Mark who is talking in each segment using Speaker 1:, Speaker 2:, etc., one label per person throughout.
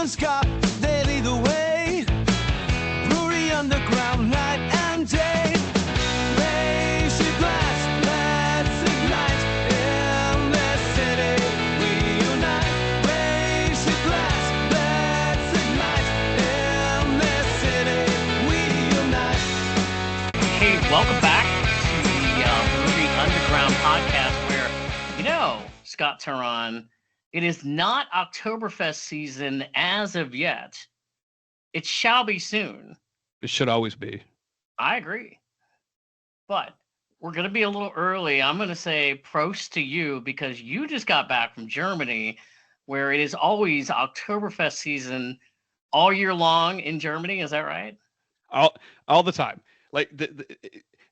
Speaker 1: and Scott, they lead the way. Brewery underground, night and day. Raise your glass, let's ignite. In this city, we unite. Raise your glass, let's ignite. In this city, we unite.
Speaker 2: Hey, welcome back to the Brewery Underground podcast where, Scott Turon, it is not Oktoberfest season as of yet. It shall be soon.
Speaker 3: It should always be.
Speaker 2: I agree. But we're going to be a little early. I'm going to say prost to you because you just got back from Germany where it is always Oktoberfest season all year long in Germany. Is that right?
Speaker 3: All the time. Like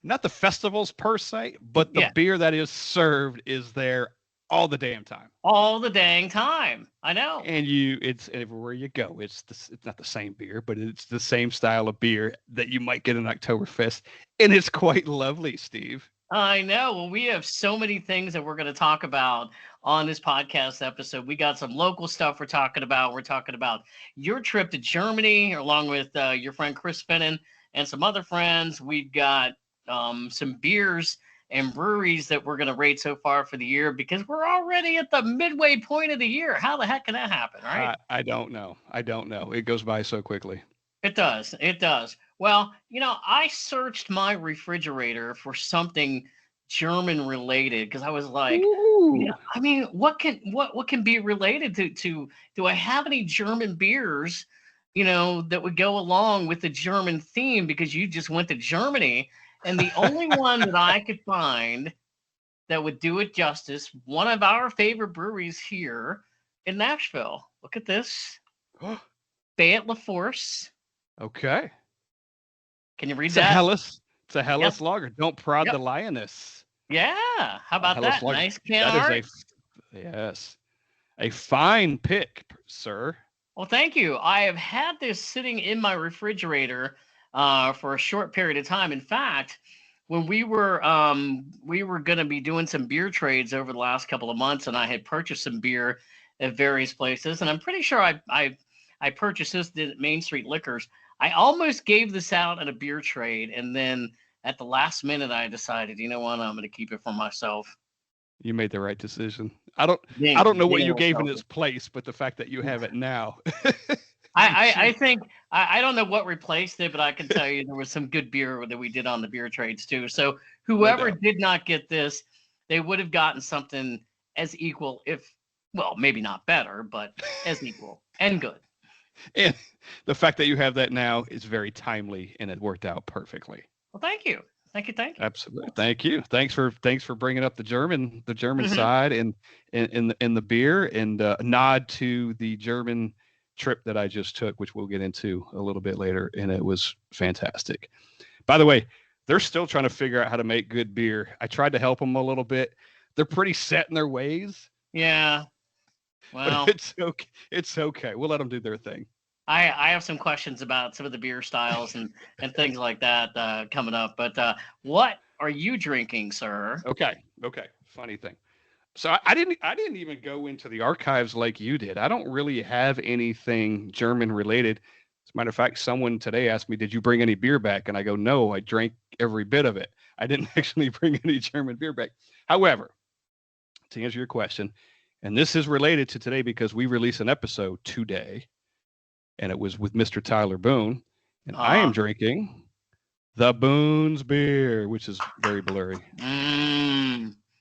Speaker 3: not the festivals per se, but the beer that is served is there all the damn time.
Speaker 2: All the dang time. I know.
Speaker 3: And it's everywhere you go. It's not the same beer, but it's the same style of beer that you might get in Oktoberfest. And it's quite lovely, Steve.
Speaker 2: I know. Well, we have so many things that we're going to talk about on this podcast episode. We got some local stuff we're talking about. We're talking about your trip to Germany along with your friend Chris Finnan and some other friends. We've got some beers and breweries that we're going to rate so far for the year because we're already at the midway point of the year. How the heck can that happen, right?
Speaker 3: I don't know. It goes by so quickly.
Speaker 2: It does. Well, I searched my refrigerator for something German related because I was like, what can be related to do I have any German beers, that would go along with the German theme because you just went to Germany. And the only one that I could find that would do it justice, one of our favorite breweries here in Nashville. Look at this. Fayette La Force.
Speaker 3: Okay.
Speaker 2: Can you read
Speaker 3: it's
Speaker 2: that?
Speaker 3: It's a Helles lager. Don't prod the lioness.
Speaker 2: Yeah. How about that?
Speaker 3: Lager.
Speaker 2: Nice can art.
Speaker 3: Yes. A fine pick, sir.
Speaker 2: Well, thank you. I have had this sitting in my refrigerator for a short period of time. In fact, when we were going to be doing some beer trades over the last couple of months, and I had purchased some beer at various places, and I'm pretty sure I purchased this at Main Street Liquors. I almost gave this out at a beer trade, and then at the last minute, I decided, you know what, I'm going to keep it for myself.
Speaker 3: You made the right decision. I don't know what you gave in its place, but the fact that you have it now.
Speaker 2: I think I don't know what replaced it, but I can tell you there was some good beer that we did on the beer trades too. So whoever did not get this, they would have gotten something as equal, maybe not better, but as equal and good.
Speaker 3: And the fact that you have that now is very timely, and it worked out perfectly.
Speaker 2: Well, thank you.
Speaker 3: Absolutely, thank you. Thanks for bringing up the German side and in the beer and a nod to the German trip that I just took, which we'll get into a little bit later, and it was fantastic. By the way, they're still trying to figure out how to make good beer. I tried to help them a little bit. They're pretty set in their ways.
Speaker 2: Yeah. Well,
Speaker 3: but it's okay. We'll let them do their thing.
Speaker 2: I have some questions about some of the beer styles and things like that coming up. But what are you drinking, sir?
Speaker 3: Okay. Funny thing. So I didn't even go into the archives like you did. I don't really have anything German related. As a matter of fact, someone today asked me, "Did you bring any beer back?" And I go, "No, I drank every bit of it. I didn't actually bring any German beer back." However, to answer your question, and this is related to today because we release an episode today, and it was with Mr. Tyler Boone, and I am drinking the Boone's beer, which is very blurry.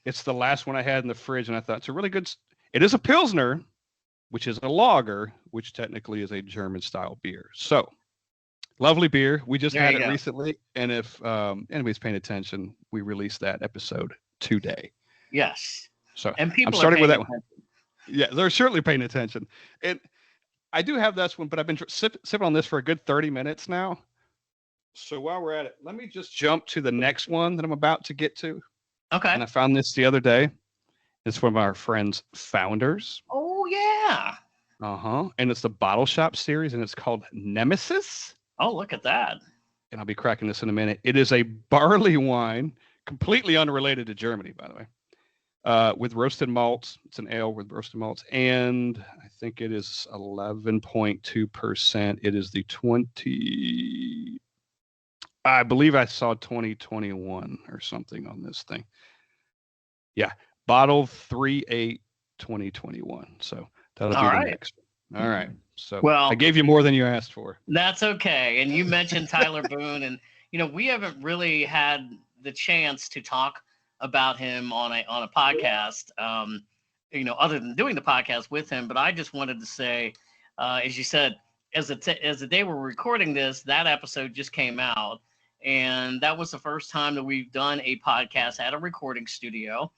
Speaker 3: It's the last one I had in the fridge, and I thought it's a really good. It is a Pilsner, which is a lager, which technically is a German-style beer. So, lovely beer. We just had it recently, and if anybody's paying attention, we released that episode today.
Speaker 2: Yes.
Speaker 3: So,
Speaker 2: and people
Speaker 3: I'm starting with that
Speaker 2: attention.
Speaker 3: one. Yeah, they're certainly paying attention. And I do have this one, but I've been sipping on this for a good 30 minutes now. So while we're at it, let me just jump to the next one that I'm about to get to.
Speaker 2: Okay.
Speaker 3: And I found this the other day. It's from our friends Founders.
Speaker 2: Oh, yeah.
Speaker 3: And it's the Bottle Shop series, and it's called Nemesis.
Speaker 2: Oh, look at that.
Speaker 3: And I'll be cracking this in a minute. It is a barley wine, completely unrelated to Germany, by the way. with roasted malts. It's an ale with roasted malts, and I think it is 11.2%. It is the 20. I believe I saw 2021 or something on this thing. Yeah, bottle 3/8 2021. So that'll be
Speaker 2: All
Speaker 3: the
Speaker 2: right.
Speaker 3: next one. All right. So
Speaker 2: Well,
Speaker 3: I gave you more than you asked for.
Speaker 2: that's okay. And you mentioned Tyler Boone, and we haven't really had the chance to talk about him on a podcast. Other than doing the podcast with him. But I just wanted to say, as you said, as the day we're recording this, that episode just came out, and that was the first time that we've done a podcast at a recording studio.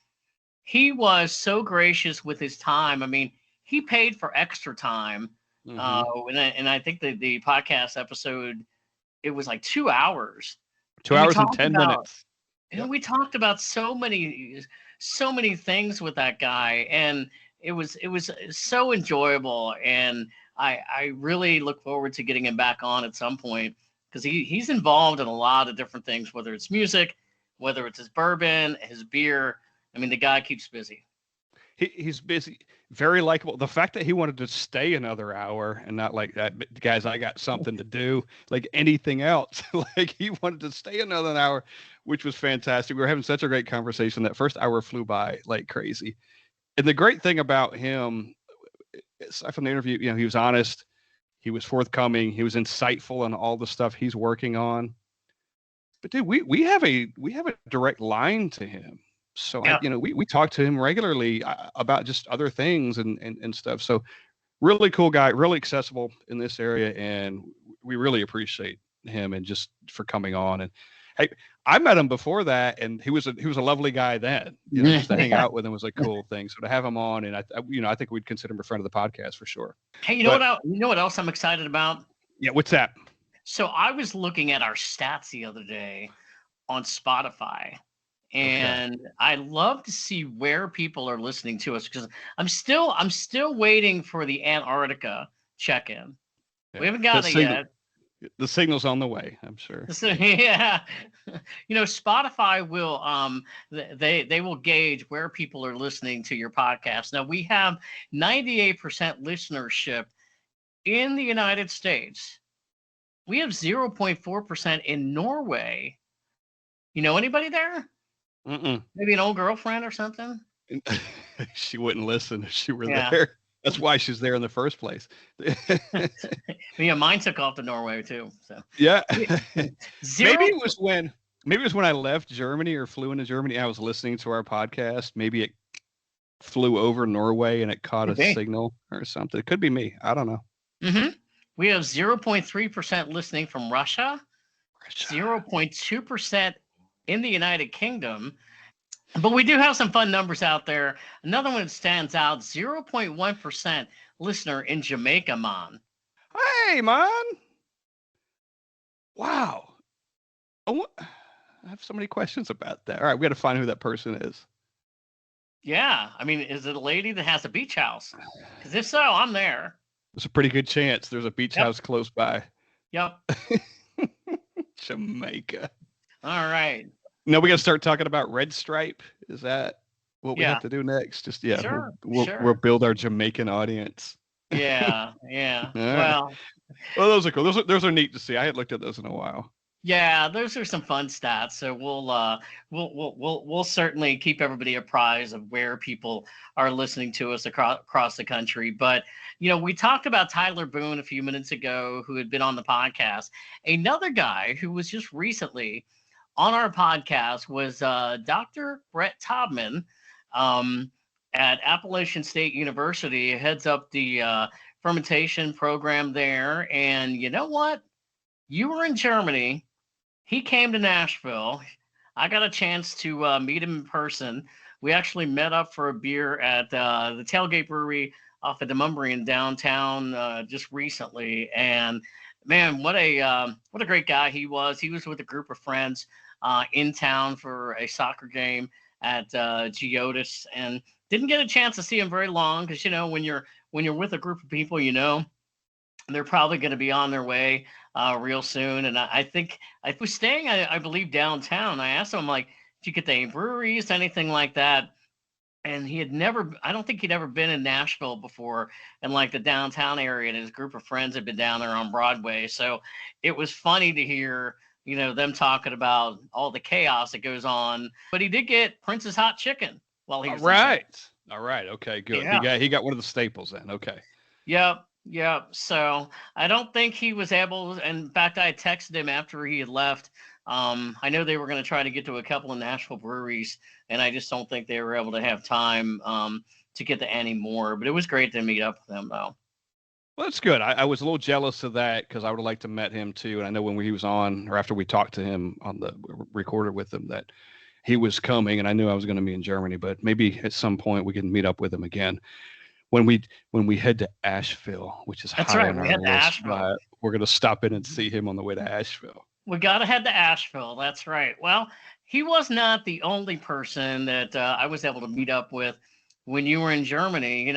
Speaker 2: He was so gracious with his time. I mean, he paid for extra time. And I think the podcast episode, it was like 2 hours.
Speaker 3: 2 hours and 10 minutes.
Speaker 2: Yep. We talked about so many things with that guy, and it was so enjoyable. And I really look forward to getting him back on at some point, because he's involved in a lot of different things, whether it's music, whether it's his bourbon, his beer. I mean, the guy keeps busy.
Speaker 3: He's busy, very likable. The fact that he wanted to stay another hour and not like that, guys, I got something to do, like anything else. Like he wanted to stay another hour, which was fantastic. We were having such a great conversation. That first hour flew by like crazy. And the great thing about him, aside from the interview, he was honest, he was forthcoming, he was insightful on all the stuff he's working on. But dude, we have a direct line to him. So,
Speaker 2: Yeah.
Speaker 3: we talk to him regularly about just other things and stuff. So really cool guy, really accessible in this area. And we really appreciate him and just for coming on. And hey, I met him before that, and he was a lovely guy then. Just to hang out with him was a cool thing. So to have him on, and I think we'd consider him a friend of the podcast for sure.
Speaker 2: Hey, you know what else I'm excited about?
Speaker 3: Yeah. What's that?
Speaker 2: So I was looking at our stats the other day on Spotify. And okay. I love to see where people are listening to us, because I'm still waiting for the Antarctica check-in. Yeah. We haven't gotten it yet.
Speaker 3: The signal's on the way, I'm sure.
Speaker 2: So, yeah, Spotify will they will gauge where people are listening to your podcast. Now we have 98% listenership in the United States. We have 0.4% in Norway. You know anybody there?
Speaker 3: Mm-mm.
Speaker 2: Maybe an old girlfriend or something?
Speaker 3: She wouldn't listen if she were there. That's why she's there in the first place.
Speaker 2: Yeah, mine took off to Norway too. So
Speaker 3: yeah. Maybe it was when I left Germany or flew into Germany. I was listening to our podcast. Maybe it flew over Norway and it caught a signal or something. It could be me. I don't know.
Speaker 2: Mm-hmm. We have 0.3% listening from Russia. 0.2% in the United Kingdom. But we do have some fun numbers out there. Another one that stands out, 0.1% listener in Jamaica, man.
Speaker 3: Hey, man. Wow. I have so many questions about that. All right, we got to find who that person is.
Speaker 2: Yeah. I mean, is it a lady that has a beach house? Because if so, I'm there.
Speaker 3: There's a pretty good chance there's a beach house close by.
Speaker 2: Yep.
Speaker 3: Jamaica.
Speaker 2: All right.
Speaker 3: Now we got to start talking about Red Stripe. Is that what we have to do next? Just
Speaker 2: sure.
Speaker 3: We'll build our Jamaican audience.
Speaker 2: Yeah.
Speaker 3: Well, those are cool. Those are neat to see. I hadn't looked at those in a while.
Speaker 2: Yeah, those are some fun stats. So we'll certainly keep everybody apprised of where people are listening to us across the country. But we talked about Tyler Boone a few minutes ago, who had been on the podcast. Another guy who was just recently on our podcast was Dr. Brett Taubman at Appalachian State University. Heads up the fermentation program there. And you know what? You were in Germany. He came to Nashville. I got a chance to meet him in person. We actually met up for a beer at the Tailgate Brewery off of Demumbrian downtown just recently. And man, what a great guy he was. He was with a group of friends in town for a soccer game at Geodis, and didn't get a chance to see him very long, because when you're with a group of people, they're probably going to be on their way real soon. And I think I was staying, I believe, downtown. I asked him, like, did you get any breweries, anything like that? and I don't think he'd ever been in Nashville before, in like the downtown area, and his group of friends had been down there on Broadway. So it was funny to hear, them talking about all the chaos that goes on. But he did get Prince's hot chicken while he
Speaker 3: All
Speaker 2: was in town.
Speaker 3: right. All right. Okay, good. He
Speaker 2: Yeah.
Speaker 3: got one of the staples then. Okay.
Speaker 2: Yep. Yep. So I don't think he was able. In fact, I texted him after he had left. I know they were going to try to get to a couple of Nashville breweries, and I just don't think they were able to have time to get to any more. But it was great to meet up with them, though.
Speaker 3: Well, that's good. I was a little jealous of that because I would have liked to met him too. And I know when he was on, or after we talked to him on the recorded with him, that he was coming, and I knew I was going to be in Germany. But maybe at some point we can meet up with him again when we head to Asheville, which is
Speaker 2: That's
Speaker 3: high
Speaker 2: right.
Speaker 3: on
Speaker 2: We
Speaker 3: our
Speaker 2: had to
Speaker 3: list.
Speaker 2: Asheville.
Speaker 3: We're going to stop in and see him on the way to Asheville.
Speaker 2: We got to head to Asheville. That's right. Well, he was not the only person that I was able to meet up with when you were in Germany.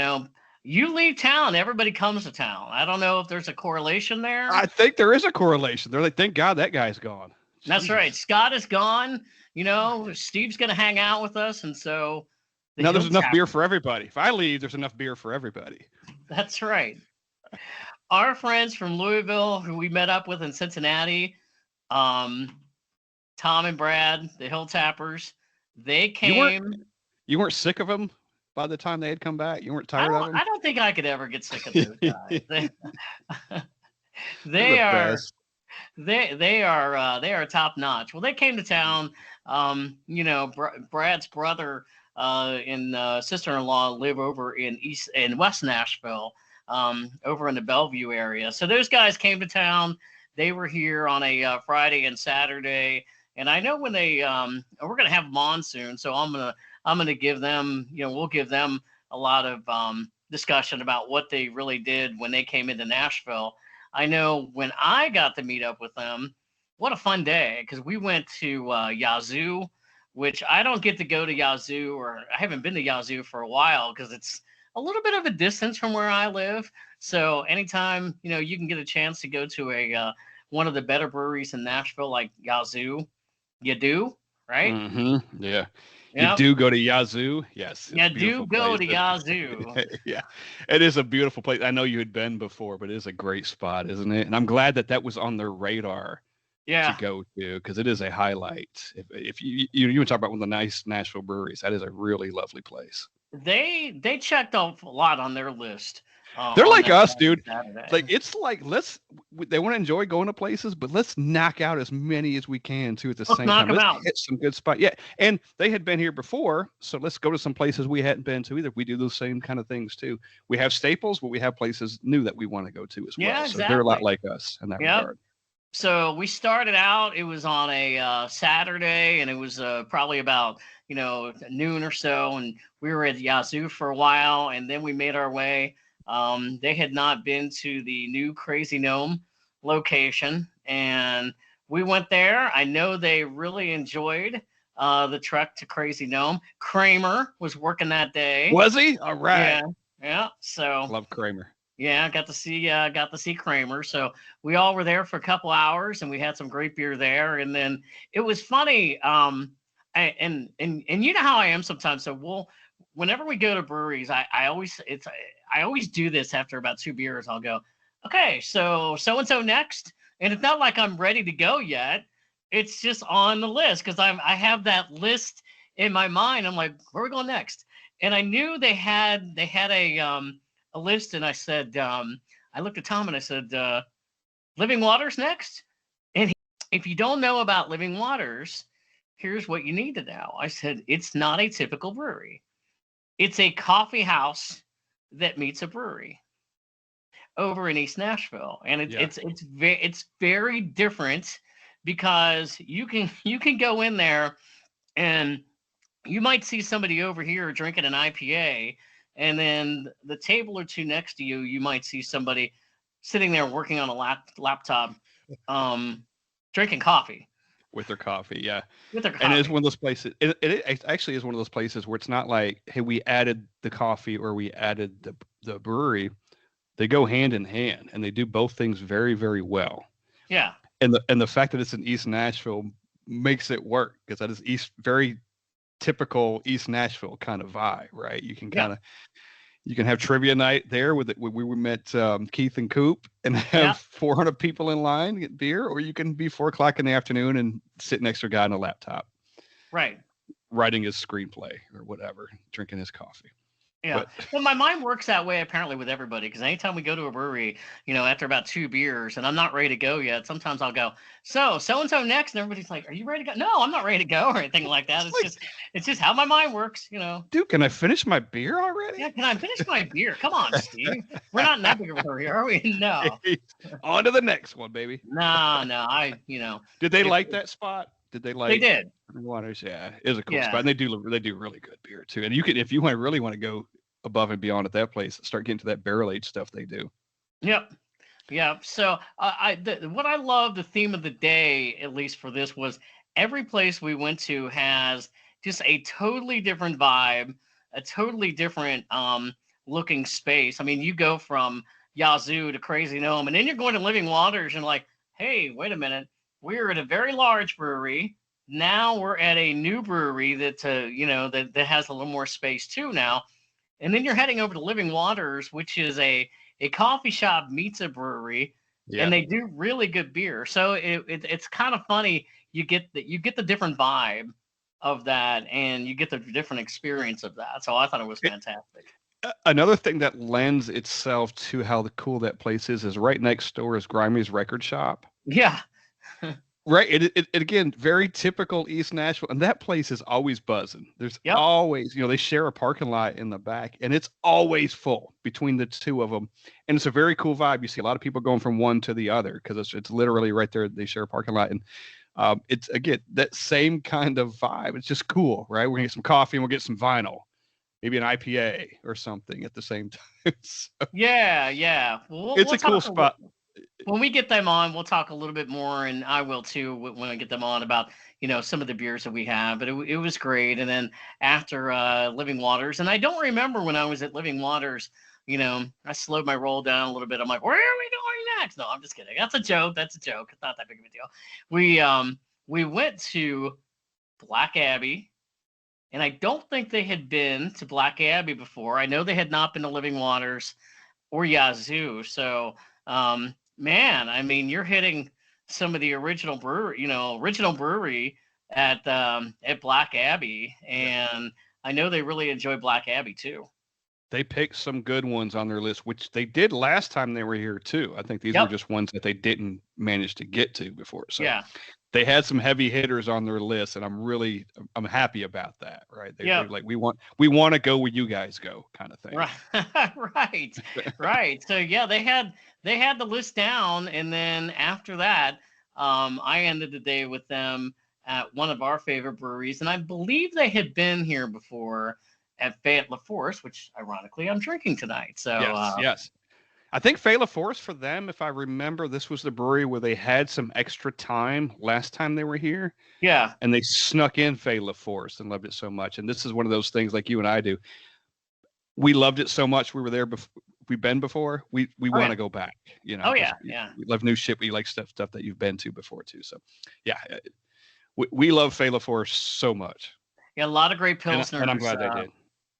Speaker 2: You leave town, everybody comes to town. I don't know if there's a correlation there.
Speaker 3: I think there is a correlation. They're like, thank God that guy's gone.
Speaker 2: That's
Speaker 3: Jesus.
Speaker 2: right. Scott is gone. Steve's going to hang out with us. And so
Speaker 3: Now there's enough beer for everybody. If I leave, there's enough beer for everybody.
Speaker 2: That's right. Our friends from Louisville, who we met up with in Cincinnati, Tom and Brad, the Hill Tappers, they came.
Speaker 3: You weren't sick of them by the time they had come back? You weren't tired of them?
Speaker 2: I don't think I could ever get sick of those guys. They are they are top notch. Well, they came to town. Brad's brother and sister-in-law live over in West Nashville, over in the Bellevue area. So those guys came to town. They were here on a Friday and Saturday, and I know when we're gonna have them on soon. So I'm gonna give them, we'll give them a lot of discussion about what they really did when they came into Nashville. I know when I got to meet up with them, what a fun day, because we went to Yazoo, which I don't get to go to Yazoo, or I haven't been to Yazoo for a while because it's a little bit of a distance from where I live. So anytime, you can get a chance to go to one of the better breweries in Nashville, like Yazoo, you do, right?
Speaker 3: Mm-hmm. Yeah.
Speaker 2: Yep.
Speaker 3: You do go to Yazoo. Yes.
Speaker 2: You do go to Yazoo.
Speaker 3: Yeah. It is a beautiful place. I know you had been before, but it is a great spot, isn't it? And I'm glad that was on their radar to go to, because it is a highlight. If you talk about one of the nice Nashville breweries, that is a really lovely place.
Speaker 2: They checked off a lot on their list.
Speaker 3: They're like us, dude.
Speaker 2: Saturday.
Speaker 3: They want to enjoy going to places, but let's knock out as many as we can too at the same time. Let's hit some good spots. Yeah, and they had been here before, so let's go to some places we hadn't been to either. We do those same kind of things too. We have staples, but we have places new that we want to go to as well.
Speaker 2: Yeah,
Speaker 3: exactly. So they're a lot like us in that regard.
Speaker 2: So we started out. It was on a Saturday, and it was probably about noon or so, and we were at Yazoo for a while, and then we made our way. They had not been to the new Crazy Gnome location, and we went there. I know they really enjoyed the trek to Crazy Gnome. Kramer was working that day.
Speaker 3: Was he? All right.
Speaker 2: Yeah. So
Speaker 3: love Kramer.
Speaker 2: Yeah, got to see Kramer. So we all were there for a couple hours, and we had some great beer there. And then it was funny. And you know how I am sometimes. So whenever we go to breweries, I always do this after about 2 beers. I'll go, okay, so and so next, and it's not like I'm ready to go yet. It's just on the list because I have that list in my mind. I'm like, where are we going next? And I knew they had a list, and I said, I looked at Tom and I said, Living Waters next. And if you don't know about Living Waters, here's what you need to know. I said, it's not a typical brewery. It's a coffee house that meets a brewery over in East Nashville, and it's very different because you can go in there and you might see somebody over here drinking an IPA, and then the table or two next to you, you might see somebody sitting there working on a laptop, drinking coffee.
Speaker 3: With their coffee, yeah.
Speaker 2: With their coffee.
Speaker 3: And it's one of those places. It actually is one of those places where it's not like, hey, we added the coffee or we added the brewery. They go hand in hand, and they do both things very, very well.
Speaker 2: Yeah.
Speaker 3: And the fact that it's in East Nashville makes it work, because that is very typical East Nashville kind of vibe, right? You can
Speaker 2: Yeah.
Speaker 3: kind of you can have trivia night there with it. We met Keith and Coop and
Speaker 2: Yeah.
Speaker 3: have 400 people in line to get beer, or you can be 4 o'clock in the afternoon and sit next to a guy on a laptop
Speaker 2: Right.
Speaker 3: writing his screenplay or whatever, drinking his coffee.
Speaker 2: Yeah.
Speaker 3: But
Speaker 2: Well, my mind works that way apparently with everybody because anytime we go to a brewery, after about 2 beers and I'm not ready to go yet, sometimes I'll go, and so next, and everybody's like, "Are you ready to go?" No, I'm not ready to go or anything like that.
Speaker 3: it's
Speaker 2: It's
Speaker 3: like,
Speaker 2: just how my mind works.
Speaker 3: dude, can I finish my beer already?
Speaker 2: Yeah, can I finish my beer? Come on, Steve. We're not in that big of a hurry, are we? No.
Speaker 3: On to the next one, baby.
Speaker 2: No,
Speaker 3: Did they
Speaker 2: if,
Speaker 3: like that spot? Did they
Speaker 2: they
Speaker 3: like
Speaker 2: did.
Speaker 3: Waters? Yeah, it is a cool
Speaker 2: Yeah.
Speaker 3: spot. And they do really good beer too. And you can, if you really want to go above and beyond at that place, start getting to that barrel aged stuff they do.
Speaker 2: Yep. Yeah. So what I love, the theme of the day, at least for this, was every place we went to has just a totally different vibe, a totally different looking space. I mean, you go from Yazoo to Crazy Gnome, and then you're going to Living Waters, and like, hey, wait a minute, we're at a very large brewery. Now we're at a new brewery that that has a little more space too now. And then you're heading over to Living Waters, which is a coffee shop meets a brewery, and they do really good beer. So it's kind of funny. You get the different vibe of that, and you get the different experience of that. So I thought it was fantastic.
Speaker 3: Another thing that lends itself to how cool that place is right next door is Grimey's Record Shop.
Speaker 2: Yeah.
Speaker 3: Right. It again, very typical East Nashville. And that place is always buzzing. There's always, they share a parking lot in the back and it's always full between the two of them. And it's a very cool vibe. You see a lot of people going from one to the other because it's literally right there. They share a parking lot. And it's, again, that same kind of vibe. It's just cool, right? We're going to get some coffee and we'll get some vinyl, maybe an IPA or something at the same time. So,
Speaker 2: yeah. Well,
Speaker 3: it's a cool spot.
Speaker 2: When we get them on, we'll talk a little bit more, and I will too when I get them on about some of the beers that we have. But it was great. And then after Living Waters, and I don't remember when I was at Living Waters, I slowed my roll down a little bit. I'm like, where are we going next? No, I'm just kidding. That's a joke. It's not that big of a deal. We went to Black Abbey, and I don't think they had been to Black Abbey before. I know they had not been to Living Waters or Yazoo. So man, I mean, you're hitting some of the original brewery at Black Abbey, and I know they really enjoy Black Abbey too.
Speaker 3: They picked some good ones on their list, which they did last time they were here too. I think these were just ones that they didn't manage to get to before. So they had some heavy hitters on their list, and I'm happy about that. Right? They're like, we want to go where you guys go, kind of thing.
Speaker 2: Right. So yeah, they had the list down, and then after that, I ended the day with them at one of our favorite breweries, and I believe they had been here before at Fayette La Force, which ironically I'm drinking tonight. So
Speaker 3: yes. I think Fayette La Force for them, if I remember, this was the brewery where they had some extra time last time they were here.
Speaker 2: Yeah.
Speaker 3: And they snuck in Fayette La Force and loved it so much. And this is one of those things like you and I do. We loved it so much. We were there before. We've been before. We want to go back. We love new shit. We like stuff that you've been to before too. So yeah, we love Fayette La Force so much.
Speaker 2: Yeah, a lot of great pilsners.
Speaker 3: And I'm glad they did.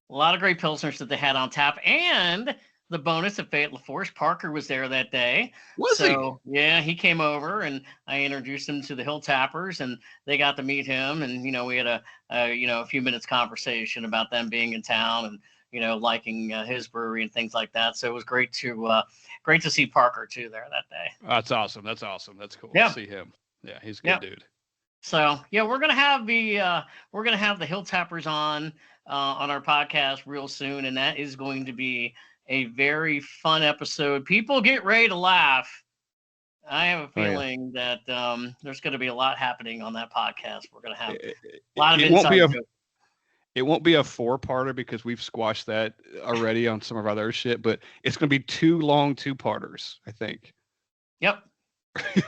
Speaker 2: A lot of great pilsners that they had on tap, and the bonus of Fayette La Force, Parker was there that day.
Speaker 3: Was he?
Speaker 2: Yeah, he came over, and I introduced him to the Hill Tappers, and they got to meet him, and we had a few minutes conversation about them being in town and liking his brewery and things like that. So it was great to see Parker too there that day.
Speaker 3: That's awesome. That's cool
Speaker 2: to
Speaker 3: see him. Yeah, he's a good dude.
Speaker 2: So yeah, we're gonna have the Hill Tappers on our podcast real soon, and that is going to be a very fun episode. People get ready to laugh. I have a feeling that there's going to be a lot happening on that podcast. We're going to have a lot of insight.
Speaker 3: It won't be a 4-parter because we've squashed that already on some of our other shit, but it's going to be 2 long 2-parters, I think.
Speaker 2: Yep.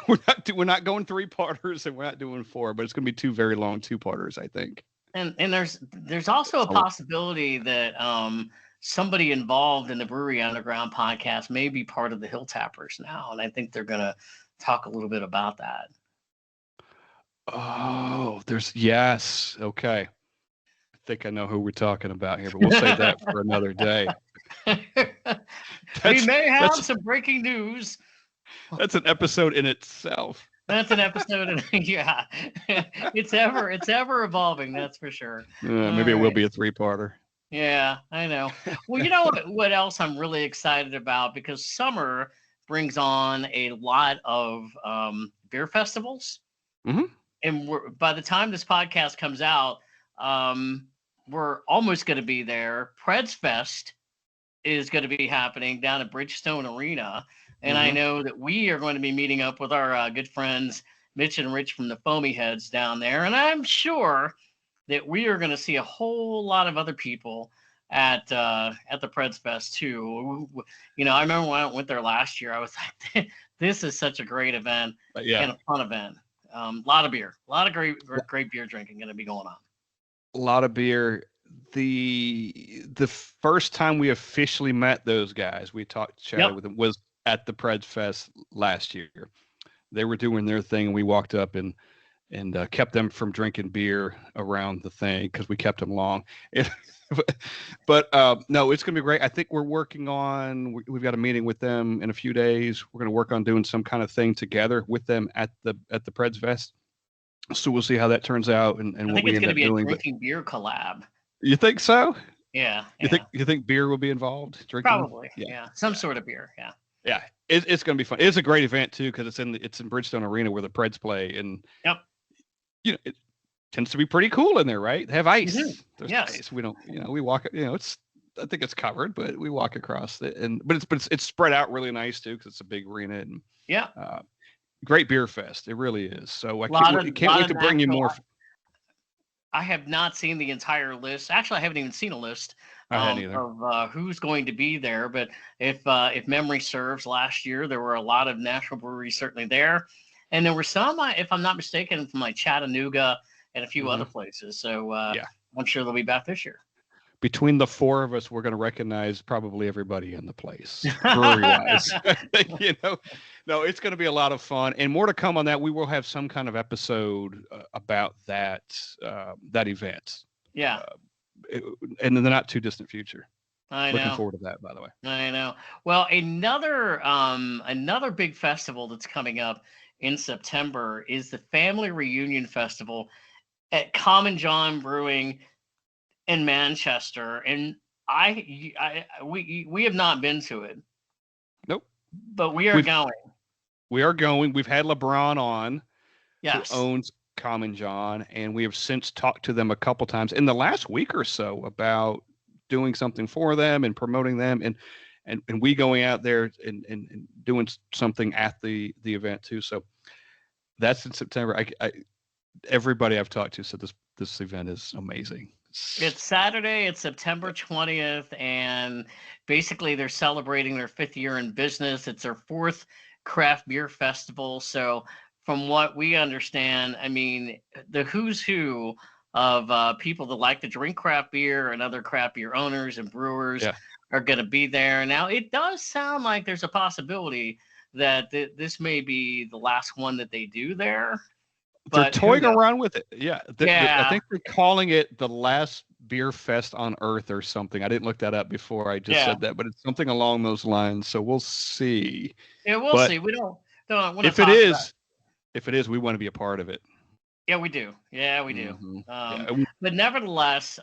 Speaker 3: we're not going 3-parters and we're not doing 4, but it's going to be 2 very long 2-parters, I think.
Speaker 2: And there's also a possibility that somebody involved in the Brewery Underground podcast may be part of the Hill Tappers now, and I think they're going to talk a little bit about that.
Speaker 3: Oh, yes. Okay. think I know who we're talking about here, but we'll save that for another day.
Speaker 2: We may have
Speaker 3: That's
Speaker 2: some breaking news.
Speaker 3: that's an episode in itself.
Speaker 2: That's an episode, and yeah, it's ever evolving. That's for sure.
Speaker 3: Maybe it
Speaker 2: All
Speaker 3: will
Speaker 2: right.
Speaker 3: be a 3-parter.
Speaker 2: Yeah, I know. Well, you know what else I'm really excited about, because summer brings on a lot of beer festivals,
Speaker 3: Hmm.
Speaker 2: and by the time this podcast comes out, we're almost going to be there. Preds Fest is going to be happening down at Bridgestone Arena. And I
Speaker 3: Hmm.
Speaker 2: know that we are going to be meeting up with our good friends, Mitch and Rich from the Foamy Heads down there. And I'm sure that we are going to see a whole lot of other people at the Preds Fest too. You know, I remember when I went there last year, I was like, this is such a great event
Speaker 3: Yeah,
Speaker 2: and a fun event. A lot of beer, a lot of great beer drinking going to be going on.
Speaker 3: a lot of beer. The first time we officially met those guys, we chatted
Speaker 2: Yep.
Speaker 3: with them, was at the Preds Fest last year. They were doing their thing, and we walked up and kept them from drinking beer around the thing because we kept them long. But no, it's going to be great. I think we're working on. We've got a meeting with them in a few days. We're going to work on doing some kind of thing together with them at the Preds Fest. So we'll see how that turns out and
Speaker 2: I
Speaker 3: what
Speaker 2: think
Speaker 3: we
Speaker 2: it's
Speaker 3: end
Speaker 2: going to
Speaker 3: up
Speaker 2: be a
Speaker 3: doing. But
Speaker 2: drinking beer collab.
Speaker 3: you think so?
Speaker 2: Yeah.
Speaker 3: You think beer will be involved? Drinking?
Speaker 2: Probably. Yeah. Some sort of beer. Yeah.
Speaker 3: Yeah. It's going to be fun. It's a great event too because it's in Bridgestone Arena where the Preds play, and
Speaker 2: Yep.
Speaker 3: you know it tends to be pretty cool in there, right? They have ice.
Speaker 2: Mhm.
Speaker 3: There's
Speaker 2: Yes.
Speaker 3: ice. We don't, we walk. I think it's covered, but we walk across it, but it's spread out really nice too because it's a big arena and
Speaker 2: Yeah.
Speaker 3: great beer fest. It really is. So I
Speaker 2: Lot
Speaker 3: can't wait
Speaker 2: of
Speaker 3: to bring you
Speaker 2: Nashville.
Speaker 3: more.
Speaker 2: I have not seen the entire list. Actually, I haven't even seen a list
Speaker 3: I hadn't either.
Speaker 2: of who's going to be there. But if memory serves, last year there were a lot of Nashville breweries certainly there, and there were some, if I'm not mistaken, from like Chattanooga and a few other places. So
Speaker 3: Yeah.
Speaker 2: I'm sure they'll be back this year.
Speaker 3: Between the four of us, we're going to recognize probably everybody in the place, brewery wise. No, it's going to be a lot of fun, and more to come on that. We will have some kind of episode about that event.
Speaker 2: Yeah.
Speaker 3: In the not too distant future.
Speaker 2: I know.
Speaker 3: Looking forward to that, by the way.
Speaker 2: I know. Well, another big festival that's coming up in September is the Family Reunion Festival at Common John Brewing in Manchester, and we have not been to it.
Speaker 3: Nope.
Speaker 2: But we are going.
Speaker 3: We are going. We've had LeBron on,
Speaker 2: yes,
Speaker 3: who owns Common John, and we have since talked to them a couple times in the last week or so about doing something for them and promoting them, and we going out there and doing something at the event too. So that's in September. Everybody I've talked to said this event is amazing.
Speaker 2: It's Saturday. It's September 20th, and basically they're celebrating their 5th year in business. It's their 4th craft beer festival. So from what we understand, I mean, the who's who of people that like to drink craft beer and other craft beer owners and brewers are going to be there. Now, it does sound like there's a possibility that this may be the last one that they do there.
Speaker 3: They're toying around with it. Yeah. I think they're calling it the last beer fest on earth or something. I didn't look that up before I just said that, but it's something along those lines. So we'll see.
Speaker 2: Yeah, we'll see. We don't
Speaker 3: if it is, we want to be a part of it.
Speaker 2: Yeah, we do. Yeah, we do.
Speaker 3: Mm-hmm.
Speaker 2: But nevertheless,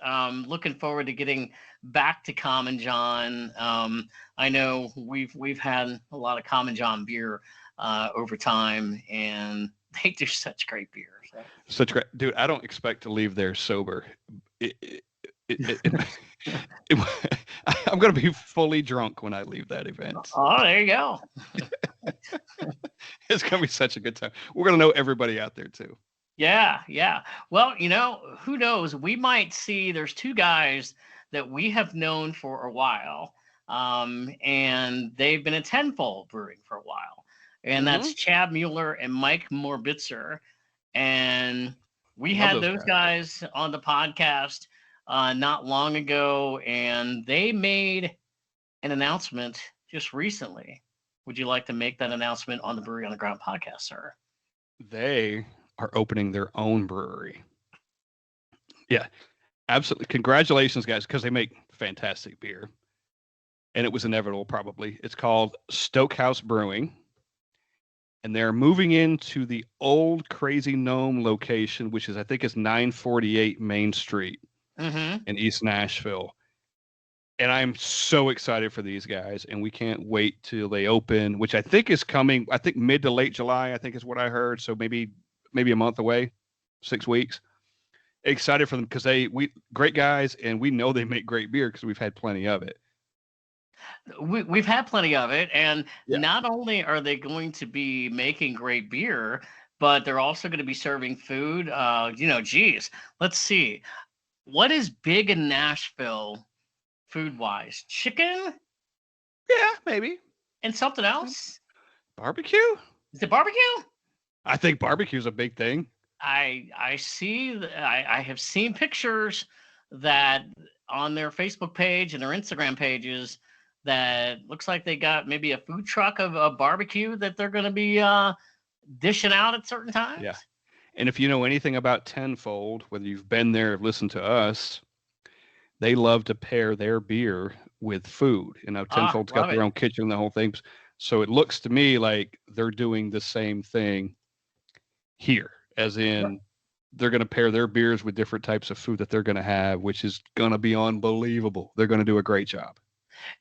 Speaker 2: looking forward to getting back to Common John. I know we've had a lot of Common John beer over time, and they do such great beer. So.
Speaker 3: Such great, dude. I don't expect to leave there sober. I'm going to be fully drunk when I leave that event.
Speaker 2: Oh, there you go.
Speaker 3: It's going to be such a good time. We're going to know everybody out there too.
Speaker 2: Yeah. Well, who knows? We might see. There's 2 guys that we have known for a while, and they've been at Tenfold Brewing for a while. And that's Chad Mueller and Mike Morbitzer. And we had those guys on the podcast not long ago, and they made an announcement just recently. Would you like to make that announcement on the Brewery on the Ground podcast, sir?
Speaker 3: They are opening their own brewery. Yeah. Absolutely. Congratulations, guys, because they make fantastic beer. And it was inevitable, probably. It's called Stokehouse Brewing. And they're moving into the old Crazy Gnome location, which is, I think, is 948 Main Street
Speaker 2: Mm-hmm.
Speaker 3: in East Nashville. And I'm so excited for these guys. And we can't wait till they open, which I think is coming, I think mid to late July, I think is what I heard. So maybe a month away, 6 weeks. Excited for them because we great guys, and we know they make great beer because we've had plenty of it.
Speaker 2: We've had plenty of it, and
Speaker 3: Yeah.
Speaker 2: not only are they going to be making great beer, but they're also going to be serving food. Geez, let's see, what is big in Nashville food wise? Chicken
Speaker 3: Yeah, maybe.
Speaker 2: and something else.
Speaker 3: Barbecue?
Speaker 2: Is it barbecue?
Speaker 3: I think barbecue's a big thing.
Speaker 2: I see. I have seen pictures that on their Facebook page and their Instagram pages that looks like they got maybe a food truck of a barbecue that they're going to be dishing out at certain times.
Speaker 3: Yeah. And if you know anything about Tenfold, whether you've been there or listened to us, they love to pair their beer with food. Tenfold's got their own kitchen and the whole thing. So it looks to me like they're doing the same thing here, as in they're going to pair their beers with different types of food that they're going to have, which is going to be unbelievable. They're going to do a great job.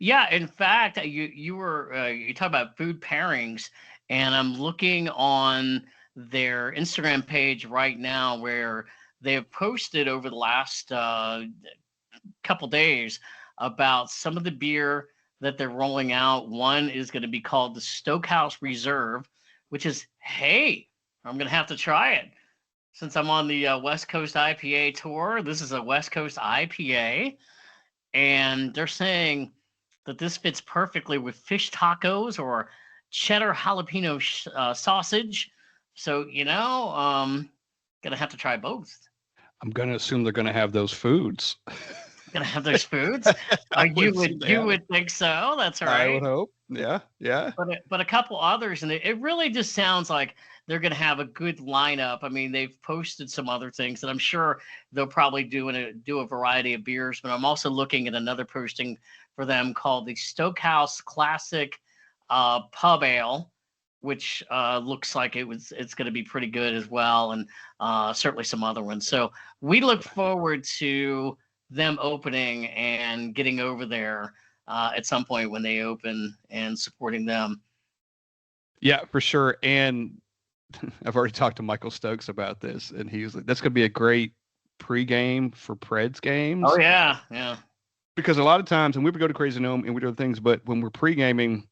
Speaker 2: Yeah, in fact, you talk about food pairings, and I'm looking on their Instagram page right now where they have posted over the last couple days about some of the beer that they're rolling out. One is going to be called the Stokehouse Reserve, which is, hey, I'm going to have to try it. Since I'm on the West Coast IPA tour, this is a West Coast IPA, and they're saying that this fits perfectly with fish tacos or cheddar jalapeno sausage. So, gonna have to try both.
Speaker 3: I'm going to assume they're going to have those foods.
Speaker 2: Gonna have those foods. You would think so. That's right.
Speaker 3: I would hope. Yeah.
Speaker 2: But a couple others, and it really just sounds like they're going to have a good lineup. I mean, they've posted some other things, and I'm sure they'll probably do a variety of beers. But I'm also looking at another posting for them called the Stokehouse Classic Pub Ale, which looks like it's going to be pretty good as well, and certainly some other ones. So we look forward to them opening and getting over there at some point when they open and supporting them.
Speaker 3: Yeah, for sure. And I've already talked to Michael Stokes about this, and he was like, that's going to be a great pregame for Preds games.
Speaker 2: Oh, yeah.
Speaker 3: Because a lot of times, and we would go to Crazy Gnome and we do other things, but when we're pregaming,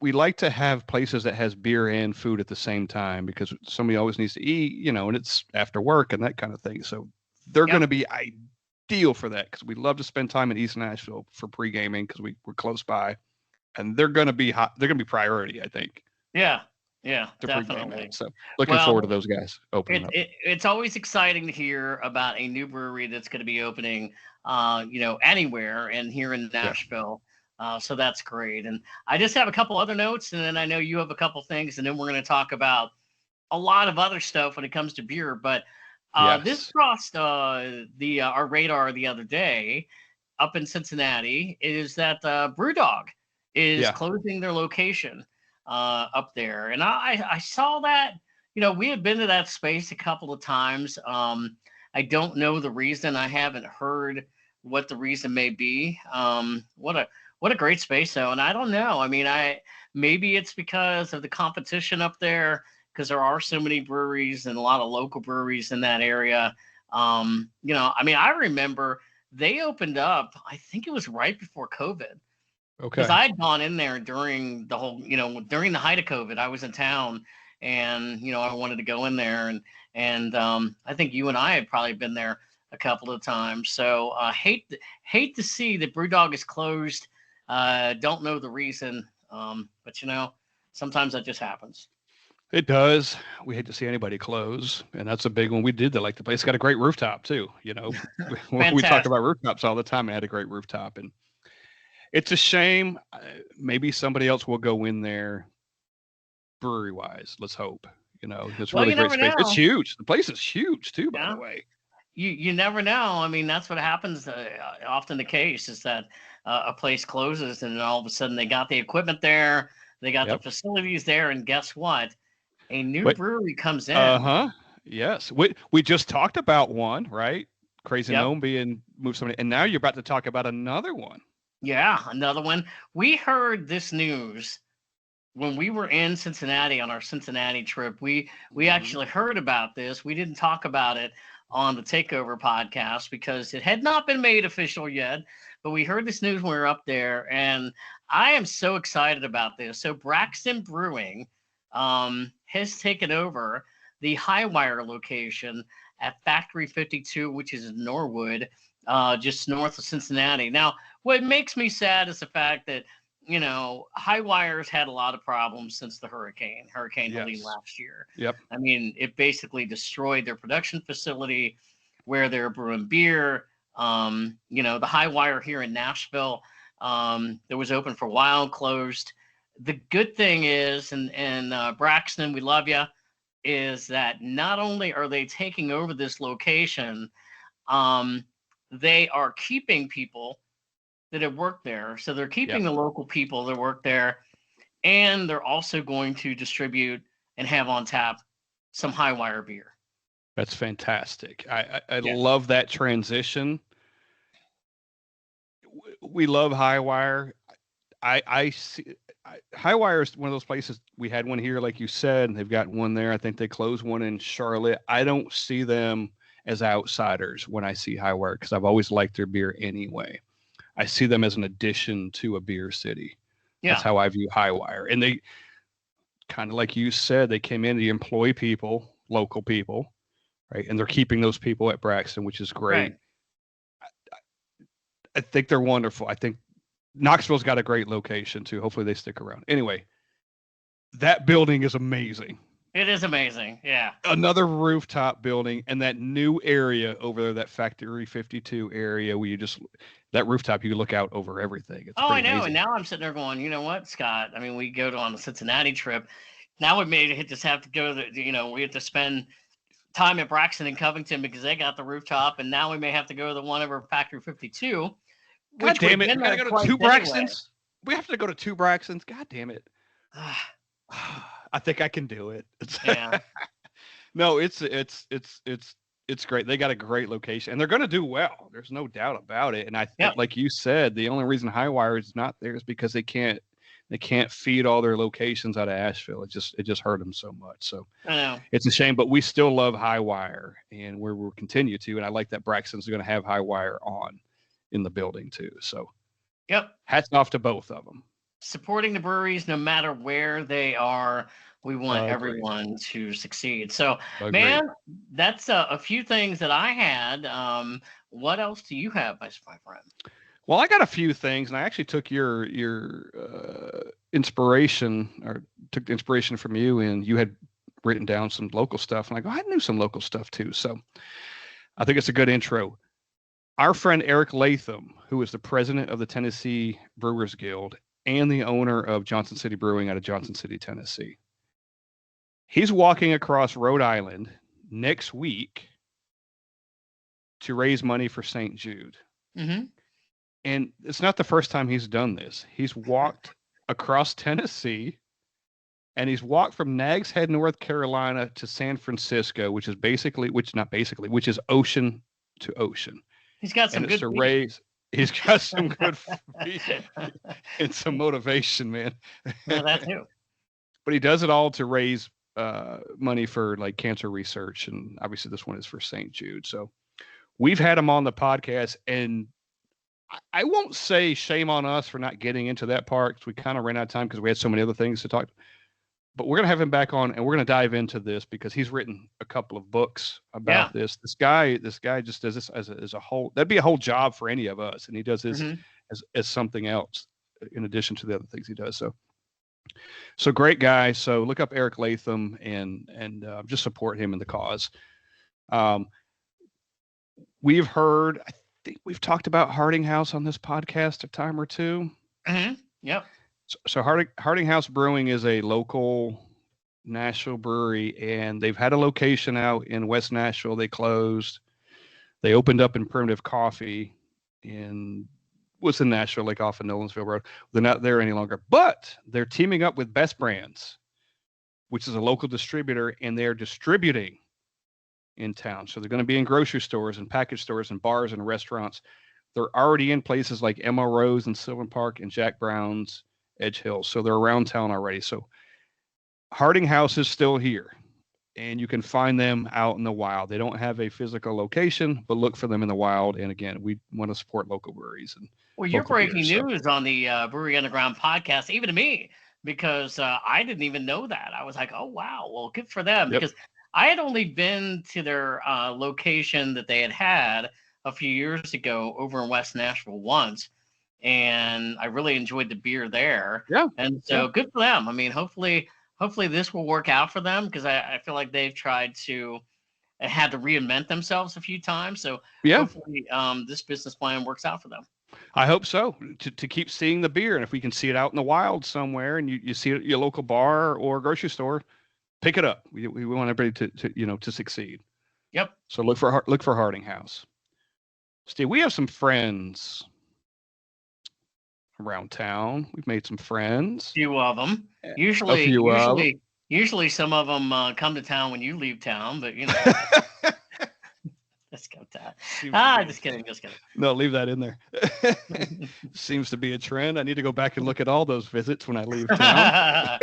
Speaker 3: we like to have places that has beer and food at the same time because somebody always needs to eat, and it's after work and that kind of thing. So they're going to be ideal for that because we love to spend time in East Nashville for pre-gaming because we're close by, and they're going to be hot. They're going to be priority, I think.
Speaker 2: Yeah, definitely.
Speaker 3: So looking forward to those guys opening up.
Speaker 2: It's always exciting to hear about a new brewery that's going to be opening, anywhere and here in Nashville. So that's great. And I just have a couple other notes, and then I know you have a couple things, and then we're going to talk about a lot of other stuff when it comes to beer. But this crossed our radar the other day up in Cincinnati is that BrewDog is closing their location up there. And I saw that, we had been to that space a couple of times. I don't know the reason. I haven't heard what the reason may be. What a great space though. And I don't know. I mean, maybe it's because of the competition up there, because there are so many breweries and a lot of local breweries in that area. I remember they opened up, I think it was right before COVID.
Speaker 3: Okay.
Speaker 2: Because I had gone in there during the whole, during the height of COVID. I was in town, and I wanted to go in there, and I think you and I had probably been there a couple of times. So hate to see that BrewDog is closed. Don't know the reason, but sometimes that just happens.
Speaker 3: It does. We hate to see anybody close, and that's a big one. We did that. Like the place got a great rooftop too. We talk about rooftops all the time. It had a great rooftop, and it's a shame. Maybe somebody else will go in there brewery wise. Let's hope. It's really great space. Know. It's huge. The place is huge too, by the way.
Speaker 2: you never know. I mean, that's what happens. Often the case is that a place closes, and then all of a sudden they got the equipment there, they got the
Speaker 3: Yep.
Speaker 2: facilities there, and guess what? A new
Speaker 3: Wait.
Speaker 2: brewery comes in.
Speaker 3: Yes. We just talked about one, right? Crazy
Speaker 2: Yep.
Speaker 3: Gnome being moved somebody, and now you're about to talk about another one.
Speaker 2: Yeah, another one. We heard this news when we were in Cincinnati on our Cincinnati trip. We
Speaker 3: Mhm.
Speaker 2: actually heard about this. We didn't talk about it on the Takeover podcast because it had not been made official yet. But we heard this news when we were up there, and I am so excited about this. So Braxton Brewing has taken over the Highwire location at Factory 52, which is in Norwood, just north of Cincinnati. Now, what makes me sad is the fact that Highwire's had a lot of problems since the Hurricane Helene
Speaker 3: Yes.
Speaker 2: last year.
Speaker 3: Yep.
Speaker 2: I mean, it basically destroyed their production facility where they're brewing beer. The Highwire here in Nashville, that was open for a while, closed. The good thing is, and Braxton, we love you, is that not only are they taking over this location, um, they are keeping people that have worked there. So they're keeping
Speaker 3: Yep.
Speaker 2: the local people that work there, and they're also going to distribute and have on tap some high wire beer.
Speaker 3: That's fantastic. I
Speaker 2: Yeah.
Speaker 3: love that transition. We love Highwire. I see Highwire is one of those places. We had one here, like you said, and they've got one there. I think they closed one in Charlotte. I don't see them as outsiders when I see Highwire because I've always liked their beer anyway. I see them as an addition to a beer city. That's
Speaker 2: Yeah.
Speaker 3: how I view Highwire. And they kind of like you said, they came in to employ people, local people, right? And they're keeping those people at Braxton, which is great.
Speaker 2: Right.
Speaker 3: I think they're wonderful. I think Knoxville's got a great location too. Hopefully they stick around. Anyway, that building is amazing.
Speaker 2: It is amazing. Yeah.
Speaker 3: Another rooftop building and that new area over there, that Factory 52 area where that rooftop, you can look out over everything. It's
Speaker 2: Oh, I
Speaker 3: pretty
Speaker 2: know.
Speaker 3: amazing.
Speaker 2: And now I'm sitting there going, you know what, Scott? I mean, we go on the Cincinnati trip. Now we may just have to go we have to spend time at Braxton and Covington because they got the rooftop. And now we may have to go to the one over Factory 52,
Speaker 3: God
Speaker 2: which
Speaker 3: damn
Speaker 2: we've
Speaker 3: it.
Speaker 2: been
Speaker 3: We gotta
Speaker 2: there
Speaker 3: go to
Speaker 2: twice
Speaker 3: two
Speaker 2: anyway.
Speaker 3: Braxtons. We have to go to two Braxtons. God damn it. I think I can do it.
Speaker 2: Yeah.
Speaker 3: No, it's great. They got a great location and they're going to do well. There's no doubt about it. And I think,
Speaker 2: Yep.
Speaker 3: like you said, the only reason Highwire is not there is because they can't feed all their locations out of Asheville. It just hurt them so much. So
Speaker 2: I know.
Speaker 3: it's a shame, but we still love Highwire and we'll continue to. And I like that Braxton's going to have Highwire on in the building too. So
Speaker 2: Yep.
Speaker 3: hats off to both of them.
Speaker 2: Supporting the breweries no matter where they are. We want
Speaker 3: Agreed.
Speaker 2: everyone to succeed. So,
Speaker 3: Agreed.
Speaker 2: man, that's a few things that I had. What else do you have, my friend?
Speaker 3: Well, I got a few things, and I actually took your inspiration, or took the inspiration from you, and you had written down some local stuff, and I go, I knew some local stuff too. So I think it's a good intro. Our friend Eric Latham, who is the president of the Tennessee Brewers Guild and the owner of Johnson City Brewing out of Johnson City, Tennessee, he's walking across Rhode Island next week to raise money for St. Jude.
Speaker 2: Mm-hmm.
Speaker 3: And it's not the first time he's done this. He's walked across Tennessee and he's walked from Nags Head, North Carolina to San Francisco, which is ocean to ocean.
Speaker 2: He's got some
Speaker 3: and it's
Speaker 2: good
Speaker 3: to raise. He's got some good feet and some motivation, man.
Speaker 2: Well, that too.
Speaker 3: But he does it all to raise money for like cancer research. And obviously this one is for St. Jude. So we've had him on the podcast, and I won't say shame on us for not getting into that part because we kind of ran out of time because we had so many other things to talk. But we're going to have him back on, and we're going to dive into this because he's written a couple of books about this. This guy just does this as a whole. That'd be a whole job for any of us, and he does this as something else in addition to the other things he does. So great guy. So look up Eric Latham and just support him in the cause. We've heard, I think we've talked about Harding House on this podcast a time or two.
Speaker 2: Mm-hmm. Yep.
Speaker 3: So Harding House Brewing is a local Nashville brewery, and they've had a location out in West Nashville. They closed. They opened up in Primitive Coffee in Nashville, like off of Nolensville Road. They're not there any longer, but they're teaming up with Best Brands, which is a local distributor, and they're distributing in town. So they're going to be in grocery stores and package stores and bars and restaurants. They're already in places like MRO's and Sylvan Park and Jack Brown's, Edge Hill. So they're around town already. So Harding House is still here, and you can find them out in the wild. They don't have a physical location, but look for them in the wild. And again, we want to support local breweries. And
Speaker 2: well, you're breaking news on the Brewery Underground podcast, even to me, because I didn't even know that. I was like, oh, wow. Well, good for them. Yep. Because I had only been to their location that they had a few years ago over in West Nashville once, and I really enjoyed the beer there.
Speaker 3: Yeah.
Speaker 2: And so good for them. I mean, hopefully this will work out for them, because I feel like they've tried to had to reinvent themselves a few times. So hopefully this business plan works out for them.
Speaker 3: I hope so, to keep seeing the beer. And if we can see it out in the wild somewhere and you see it at your local bar or grocery store, pick it up. We want everybody to succeed.
Speaker 2: Yep.
Speaker 3: So look for Harding House. Steve, we have some friends around town. We've made some friends.
Speaker 2: A few of them. Usually some of them come to town when you leave town, but let's go town. Just kidding.
Speaker 3: No, leave that in there. Seems to be a trend. I need to go back and look at all those visits when I leave town.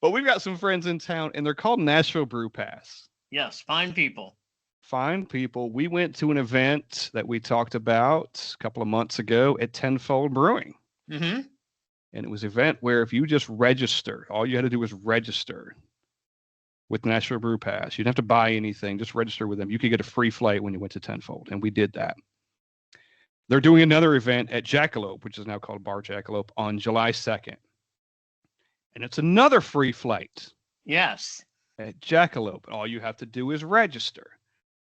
Speaker 3: But we've got some friends in town, and they're called Nashville BrewPass.
Speaker 2: Yes, fine people.
Speaker 3: Fine people. We went to an event that we talked about a couple of months ago at Tenfold Brewing.
Speaker 2: Mm-hmm.
Speaker 3: And it was an event where if you just registered, all you had to do was register with Nashville BrewPass. You didn't have to buy anything, just register with them. You could get a free flight when you went to Tenfold, and we did that. They're doing another event at Jackalope, which is now called Bar Jackalope, on July 2nd. And it's another free flight.
Speaker 2: Yes.
Speaker 3: At Jackalope. All you have to do is register.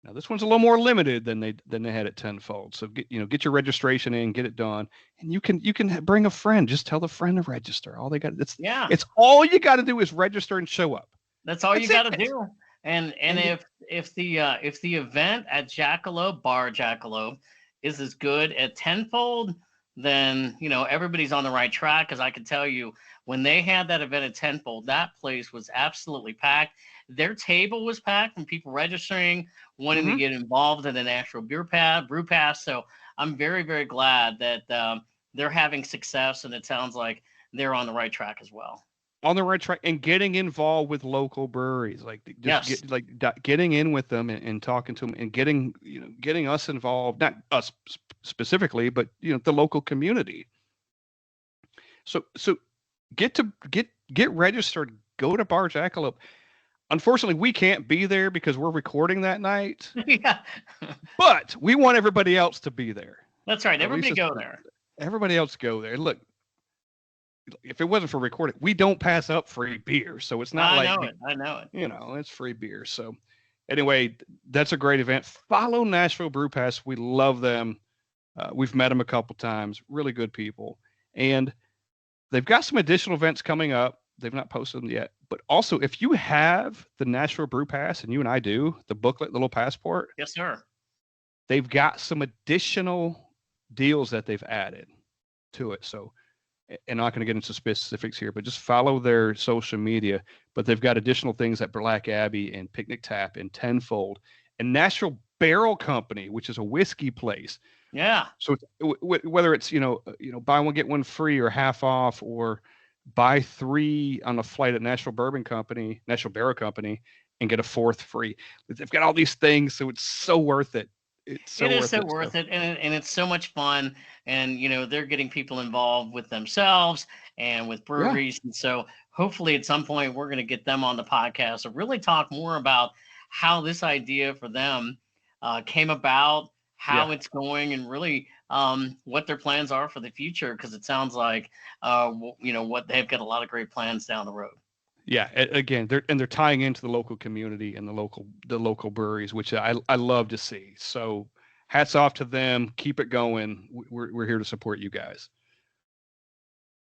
Speaker 3: Now this one's a little more limited than they had at Tenfold. So get your registration in, get it done, and you can bring a friend. Just tell the friend to register. All they got it's all you got to do is register and show up.
Speaker 2: That's all you got to do. And if the event at Jackalope, Bar Jackalope, is as good at Tenfold, then everybody's on the right track. Because I can tell you, when they had that event at Tenfold, that place was absolutely packed. Their table was packed from people registering, wanting to get involved in the Nashville BrewPass. So I'm very, very glad that they're having success, and it sounds like they're on the right track as well.
Speaker 3: On the right track, and getting involved with local breweries, getting in with them and talking to them, and getting us involved, not us specifically, but the local community. So get registered, go to Bar Jackalope. Unfortunately, we can't be there because we're recording that night.
Speaker 2: Yeah.
Speaker 3: But we want everybody else to be there.
Speaker 2: That's right. Everybody go there.
Speaker 3: Everybody else go there. Look, if it wasn't for recording, we don't pass up free beer. So it's not
Speaker 2: I know it.
Speaker 3: It's free beer. So anyway, that's a great event. Follow Nashville BrewPass. We love them. We've met them a couple times. Really good people. And they've got some additional events coming up. They've not posted them yet. But also, if you have the Nashville BrewPass, and you and I do, the booklet, the little passport.
Speaker 2: Yes, sir.
Speaker 3: They've got some additional deals that they've added to it. So, and I'm not going to get into specifics here, but just follow their social media. But they've got additional things at Black Abbey and Picnic Tap and Tenfold and Nashville Barrel Company, which is a whiskey place.
Speaker 2: Yeah.
Speaker 3: So whether it's buy one get one free or half off, or buy 3 on a flight at Nashville Barrel Company, and get a 4th free. They've got all these things, so it's so worth it. It is so
Speaker 2: worth it, and it's so much fun. And they're getting people involved with themselves and with breweries, and so hopefully at some point we're going to get them on the podcast to really talk more about how this idea for them came about, how it's going, and really what their plans are for the future, because it sounds like what they've got a lot of great plans down the road.
Speaker 3: Yeah, again, they're tying into the local community and the local breweries, which I love to see. So hats off to them. Keep it going. We're here to support you guys.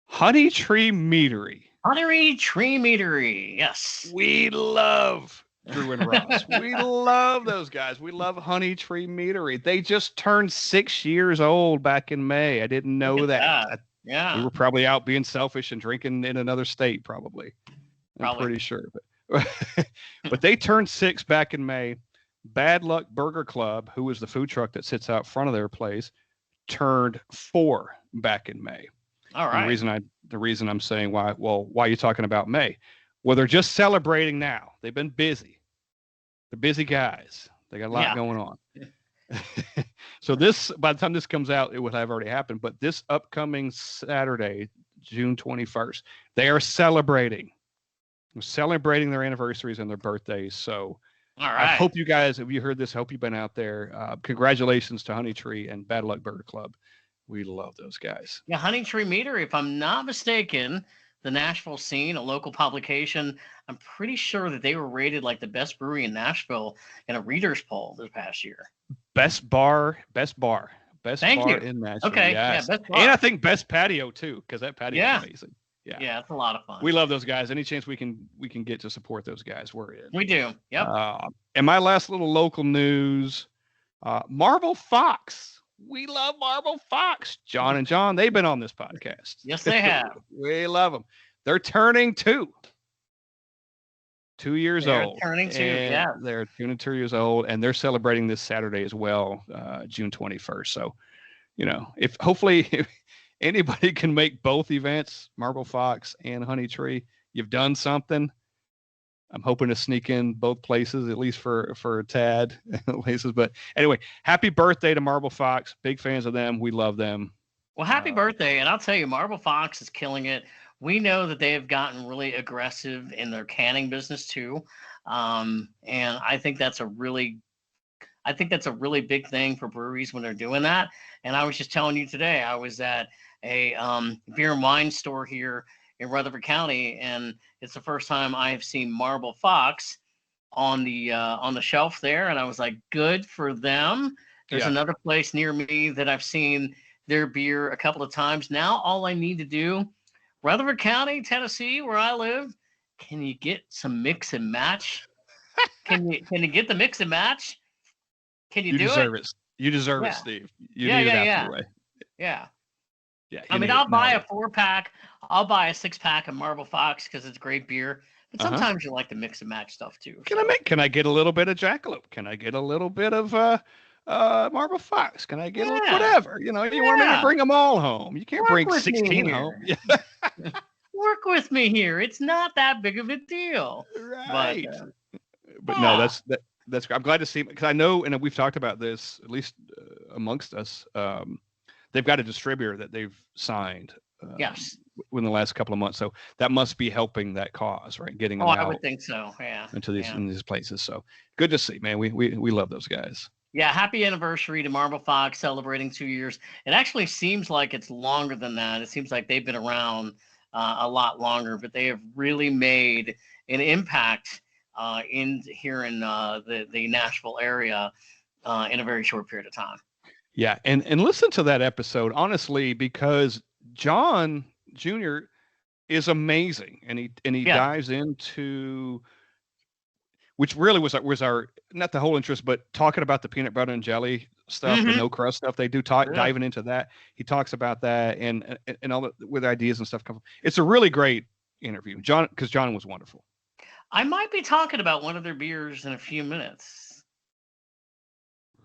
Speaker 3: Honey Tree Meadery.
Speaker 2: Honey Tree Meadery. Yes.
Speaker 3: We love Drew and Ross. We love those guys. We love Honey Tree Meadery. They just turned 6 years old back in May. I didn't
Speaker 2: Look
Speaker 3: know
Speaker 2: at
Speaker 3: that.
Speaker 2: that. Yeah.
Speaker 3: We were probably out being selfish and drinking in another state, probably. I'm pretty sure. But, but they turned 6 back in May. Bad Luck Burger Club, who was the food truck that sits out front of their place, turned 4 back in May.
Speaker 2: All
Speaker 3: And
Speaker 2: right.
Speaker 3: the reason I'm saying why are you talking about May? Well, they're just celebrating now. They've been busy. They're busy guys. They got a lot going on. So by the time this comes out, it would have already happened. But this upcoming Saturday, June 21st, they are celebrating their anniversaries and their birthdays. So
Speaker 2: All
Speaker 3: I
Speaker 2: right.
Speaker 3: hope you guys, if you heard this, hope you've been out there. Congratulations to Honey Tree and Bad Luck Burger Club. We love those guys.
Speaker 2: Yeah, Honey Tree Meadery, if I'm not mistaken, the Nashville Scene, a local publication, I'm pretty sure that they were rated like the best brewery in Nashville in a readers poll this past year.
Speaker 3: Best bar
Speaker 2: Thank you.
Speaker 3: in Nashville.
Speaker 2: Okay,
Speaker 3: Yes.
Speaker 2: yeah, best bar.
Speaker 3: And I think best patio too, because that patio is amazing.
Speaker 2: Yeah, it's a lot of fun.
Speaker 3: We love those guys. Any chance we can get to support those guys, we're in.
Speaker 2: We do. Yep.
Speaker 3: And my last little local news, Marble Fox. We love Marble Fox. John and John, they've been on this podcast.
Speaker 2: Yes, they have.
Speaker 3: We love them. They're turning 2. 2 years old.
Speaker 2: Turning 2, yeah.
Speaker 3: They're 2 years old, and they're celebrating this Saturday as well, June 21st. So, if anybody can make both events, Marble Fox and Honey Tree, you've done something. I'm hoping to sneak in both places, at least for a tad places. But anyway, happy birthday to Marble Fox. Big fans of them. We love them.
Speaker 2: Well, happy birthday. And I'll tell you, Marble Fox is killing it. We know that they have gotten really aggressive in their canning business too. And I think that's a really big thing for breweries when they're doing that. And I was just telling you today, I was at a beer and wine store here in Rutherford County, and it's the first time I have seen Marble Fox on the shelf there, and I was like, good for them. There's another place near me that I've seen their beer a couple of times. Now all I need to do, Rutherford County, Tennessee, where I live, can you get some mix and match? Can you get the mix and match? Can you do it?
Speaker 3: You deserve it, Steve. You
Speaker 2: need
Speaker 3: it
Speaker 2: after
Speaker 3: the way.
Speaker 2: Yeah.
Speaker 3: Yeah,
Speaker 2: I mean, I'll buy a 4-pack. I'll buy a 6-pack of Marble Fox because it's great beer. But sometimes you like to mix and match stuff too.
Speaker 3: Can I get a little bit of Jackalope? Can I get a little bit of Marble Fox? Can I get whatever? You want me to bring them all home. You can't bring 16 home.
Speaker 2: Work with me here. It's not that big of a deal.
Speaker 3: Right. But no, that's I'm glad to see, because I know, and we've talked about this, at least amongst us. They've got a distributor that they've signed.
Speaker 2: Yes.
Speaker 3: Within the last couple of months, so that must be helping that cause, right? Getting them out.
Speaker 2: I would think so. Yeah.
Speaker 3: Into these in these places. So good to see, man. We love those guys.
Speaker 2: Yeah. Happy anniversary to Marble Fox, celebrating 2 years. It actually seems like it's longer than that. It seems like they've been around a lot longer, but they have really made an impact in the Nashville area in a very short period of time.
Speaker 3: Yeah, and listen to that episode, honestly, because John Jr. is amazing, and he dives into, which really was our not the whole interest, but talking about the peanut butter and jelly stuff, the no crust stuff. They do diving into that. He talks about that and all the with ideas and stuff. It's a really great interview, John, because John was wonderful.
Speaker 2: I might be talking about one of their beers in a few minutes.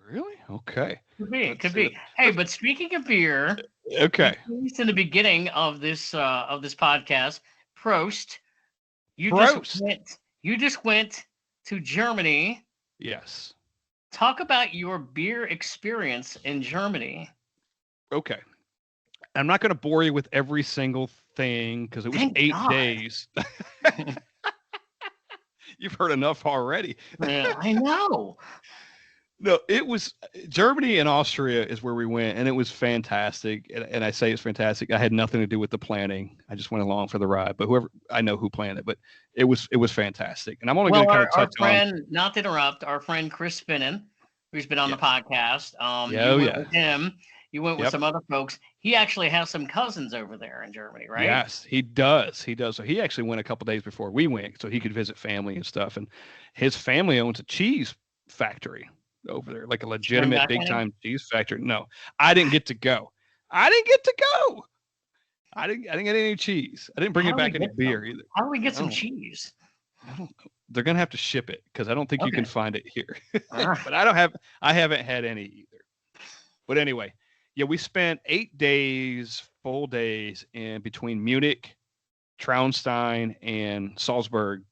Speaker 3: Really? Okay.
Speaker 2: Could be. Hey, but speaking of beer,
Speaker 3: okay.
Speaker 2: In the beginning of this podcast, Prost. You just went to Germany.
Speaker 3: Yes.
Speaker 2: Talk about your beer experience in Germany.
Speaker 3: Okay. I'm not going to bore you with every single thing because it was 8 days. You've heard enough already.
Speaker 2: Yeah, I know.
Speaker 3: No, it was Germany and Austria is where we went, and it was fantastic. And I say it's fantastic. I had nothing to do with the planning. I just went along for the ride. But I know who planned it, but it was fantastic. And I'm only going to kind of touch on.
Speaker 2: Not to interrupt, our friend Chris Spinnen, who's been on the podcast.
Speaker 3: With
Speaker 2: him. You went with some other folks. he actually has some cousins over there in Germany, right?
Speaker 3: Yes, he does. He does. So he actually went a couple days before we went, so he could visit family and stuff. And his family owns a cheese factory over there, like a
Speaker 2: Did you bring
Speaker 3: legitimate
Speaker 2: back
Speaker 3: big
Speaker 2: any?
Speaker 3: time cheese factory. No, I didn't get to go. I didn't get to go. I didn't get any cheese. I didn't bring
Speaker 2: How
Speaker 3: it
Speaker 2: do we
Speaker 3: back any
Speaker 2: get some?
Speaker 3: beer either.
Speaker 2: How do we get
Speaker 3: I
Speaker 2: some
Speaker 3: don't,
Speaker 2: cheese?
Speaker 3: I don't know. They're gonna have to ship it because I don't think you can
Speaker 2: Okay.
Speaker 3: find it here.
Speaker 2: Ah,
Speaker 3: But I haven't had any either. But anyway, yeah, we spent 8 days, full days in between Munich, Traunstein, and Salzburg,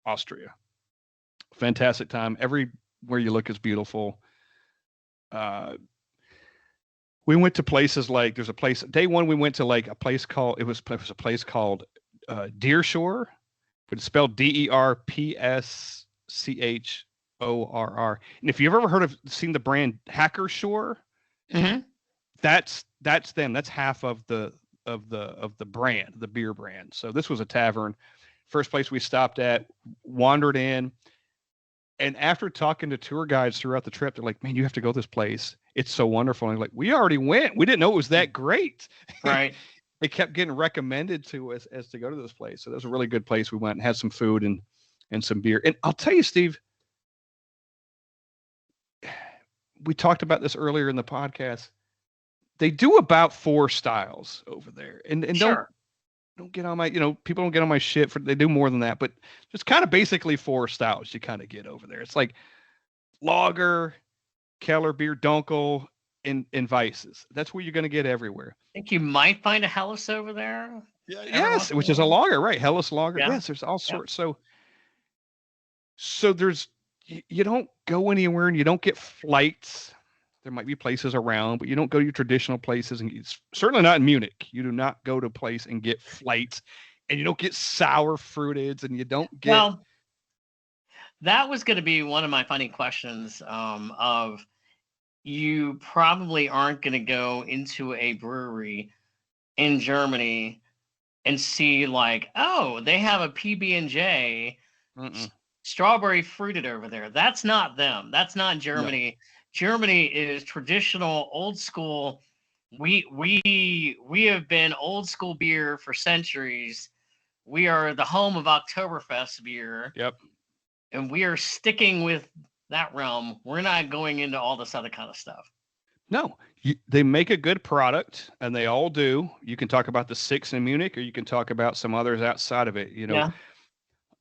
Speaker 3: Austria. Fantastic time. Everywhere you look is beautiful. Uh, we went to places like there's a place. Day one, we went to like a place called it was a place called Deer Shore, but it's spelled Derpschorr. And if you've ever seen the brand Hacker Shore,
Speaker 2: mhm.
Speaker 3: that's them. That's half of the brand, the beer brand. So this was a tavern. First place we stopped at, wandered in, and after talking to tour guides throughout the trip, they're like, "Man, you have to go this place. It's so wonderful." And I'm like, "We already went. We didn't know it was that great."
Speaker 2: Right.
Speaker 3: It kept getting recommended to us as to go to this place. So that was a really good place. We went and had some food and some beer. And I'll tell you, Steve, we talked about this earlier in the podcast. They do about 4 styles over there. And
Speaker 2: Sure.
Speaker 3: don't get on my, people don't get on my shit for they do more than that, but just kind of basically 4 styles you kind of get over there. It's like lager, Keller beer, Dunkel, and Weisses. That's where you're going to get everywhere.
Speaker 2: I think you might find a Helles over there.
Speaker 3: Yeah,
Speaker 2: Every
Speaker 3: yes,
Speaker 2: once in
Speaker 3: which
Speaker 2: a
Speaker 3: is a
Speaker 2: while.
Speaker 3: lager, right? Helles lager.
Speaker 2: Yeah.
Speaker 3: Yes, there's all
Speaker 2: Yep.
Speaker 3: sorts. So there's you don't go anywhere and you don't get flights. There might be places around, but you don't go to your traditional places, and it's certainly not in Munich. You do not go to a place and get flights, and you don't get sour fruiteds, and you don't get.
Speaker 2: Well, that was going to be one of my funny questions. Of you probably aren't going to go into a brewery in Germany and see like, oh, they have a PB&J
Speaker 3: Mm-mm,
Speaker 2: strawberry fruited over there. That's not them. That's not
Speaker 3: no,
Speaker 2: Germany. Germany is traditional, old school. We have been old school beer for centuries. We are the home of Oktoberfest beer,
Speaker 3: yep,
Speaker 2: and we are sticking with that realm. We're not going into all this other kind of stuff.
Speaker 3: no. They make a good product, and they all do. You can talk about the 6 in Munich, or you can talk about some others outside of it.
Speaker 2: Yeah,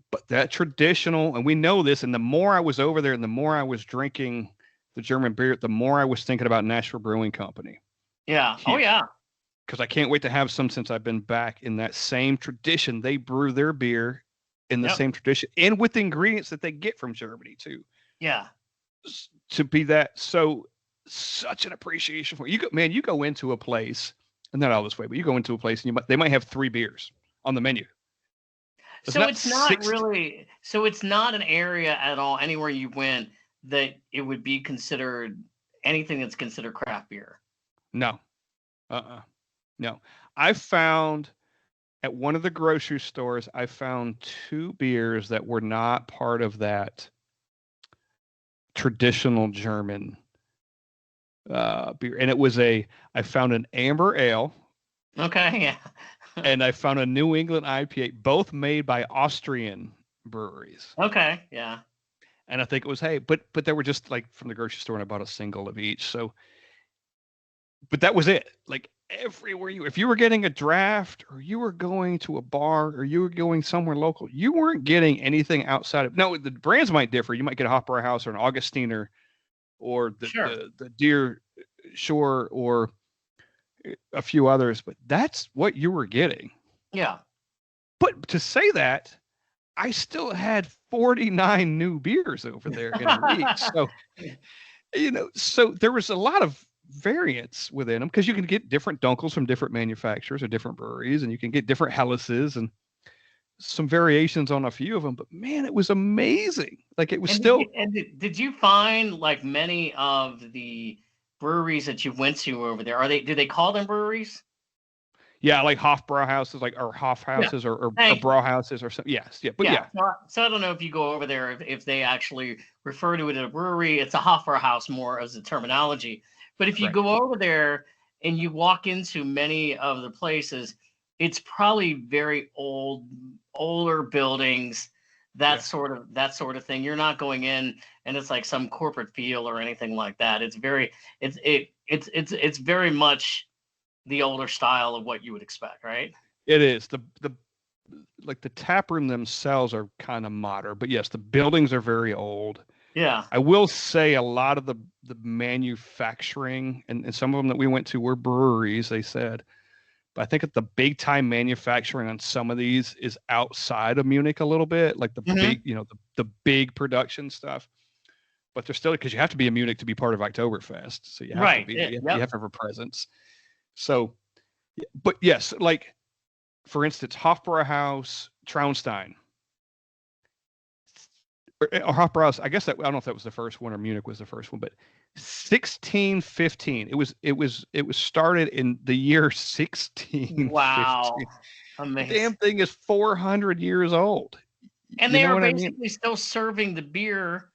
Speaker 3: But that traditional, and we know this. And the more I was over there, and the more I was drinking the German beer, the more I was thinking about Nashville Brewing Company
Speaker 2: yeah, oh
Speaker 3: here,
Speaker 2: yeah,
Speaker 3: because I can't wait to have some since I've been back in that same tradition. They brew their beer in the
Speaker 2: yep,
Speaker 3: same tradition and with the ingredients that they get from Germany too.
Speaker 2: yeah.
Speaker 3: To be that such an appreciation for you. Man, you go into a place, and not all this way, but you go into a place and they might have 3 beers on the menu.
Speaker 2: So it's not really. So it's not an area at all anywhere you went that it would be considered anything that's considered craft beer.
Speaker 3: No, no. I found at one of the grocery stores, I found 2 beers that were not part of that traditional German beer, and I found an amber ale,
Speaker 2: Okay, yeah.
Speaker 3: and I found a New England IPA, both made by Austrian breweries.
Speaker 2: Okay, yeah.
Speaker 3: And I think it was but they were just like from the grocery store, and I bought a single of each. So, but that was it. Like everywhere if you were getting a draft, or you were going to a bar, or you were going somewhere local, you weren't getting anything outside of. No, the brands might differ. You might get a Hofbrauhaus or an Augustiner, or
Speaker 2: Sure.
Speaker 3: the Deer Shore, or a few others, but that's what you were getting.
Speaker 2: Yeah.
Speaker 3: But to say that, I still had 49 new beers over there in a week. So, so there was a lot of variance within them, because you can get different Dunkels from different manufacturers or different breweries, and you can get different Helleses and some variations on a few of them. But man, it was amazing. Like it was still.
Speaker 2: Did you find like many of the breweries that you went to over there? Do they call them breweries?
Speaker 3: Yeah, like Hofbrauhauses, or Hofhouses,
Speaker 2: Yeah.
Speaker 3: or Brauhauses or something. Yes, yeah, but yeah.
Speaker 2: So I don't know if you go over there if they actually refer to it as a brewery. It's a Hofbrauhaus more as a terminology. But if you
Speaker 3: Right.
Speaker 2: go over there, and you walk into many of the places, it's probably very older buildings,
Speaker 3: Yeah.
Speaker 2: that sort of thing. You're not going in and it's like some corporate feel or anything like that. It's very much the older style of what you would expect, right?
Speaker 3: It is. The like the tap room themselves are kind of modern, but yes, the buildings are very old.
Speaker 2: Yeah.
Speaker 3: I will say a lot of the manufacturing and some of them that we went to were breweries, they said. But I think that the big time manufacturing on some of these is outside of Munich a little bit, like the
Speaker 2: Hmm.
Speaker 3: big, the big production stuff. But they're still because you have to be in Munich to be part of Oktoberfest, so you have to
Speaker 2: Right.
Speaker 3: be there. You
Speaker 2: Yep.
Speaker 3: have to have a presence. So, but yes, like for instance, Hofbrauhaus, Traunstein, or Hofbrauhaus. I guess that I don't know if that was the first one or Munich was the first one, but 1615. It was started in the year 1615.
Speaker 2: Wow.
Speaker 3: The
Speaker 2: Amazing.
Speaker 3: damn thing is 400 years old.
Speaker 2: And
Speaker 3: You
Speaker 2: they
Speaker 3: know
Speaker 2: are
Speaker 3: what I mean?
Speaker 2: basically still serving the beer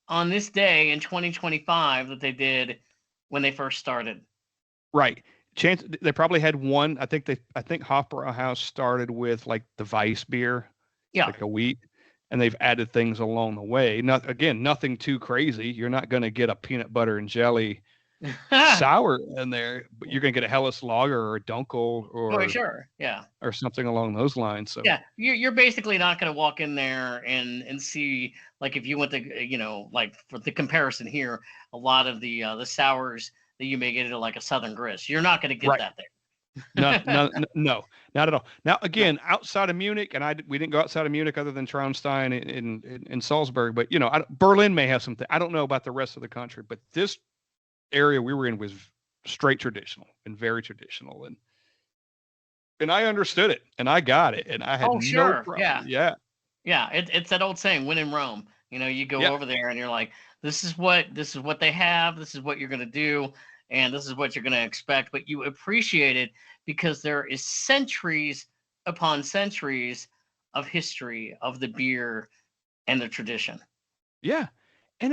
Speaker 2: on this day in 2025 that they did when they first started.
Speaker 3: Right. Chance they probably had one. I think Hofbrauhaus started with like the Weiss beer,
Speaker 2: Yeah.
Speaker 3: like a wheat, and they've added things along the way. Not again, nothing too crazy. You're not going to get a peanut butter and jelly sour in there, but you're going to get a Helles Lager or a Dunkel
Speaker 2: Well, sure. Yeah.
Speaker 3: or something along those lines. So
Speaker 2: Yeah. You're basically not going to walk in there and see, like, if you went to, like for the comparison here, a lot of the sours that you may get at like a Southern Grist, you're not going to get
Speaker 3: right.
Speaker 2: that
Speaker 3: No,
Speaker 2: there.
Speaker 3: no, no, not at all. Now,
Speaker 2: No.
Speaker 3: again, outside of Munich, and we didn't go outside of Munich other than Traunstein in Salzburg, but Berlin may have something. I don't know about the rest of the country, but this area we were in was straight traditional and very traditional, and I understood it, and I got it, and I had
Speaker 2: Oh,
Speaker 3: no
Speaker 2: sure.
Speaker 3: problem.
Speaker 2: Yeah.
Speaker 3: Yeah,
Speaker 2: Yeah, it's that old saying, "When in Rome." You go
Speaker 3: yeah,
Speaker 2: over there and you're like, this is what they have, this is what you're gonna do, and this is what you're gonna expect. But you appreciate it because there is centuries upon centuries of history of the beer and the tradition.
Speaker 3: yeah, and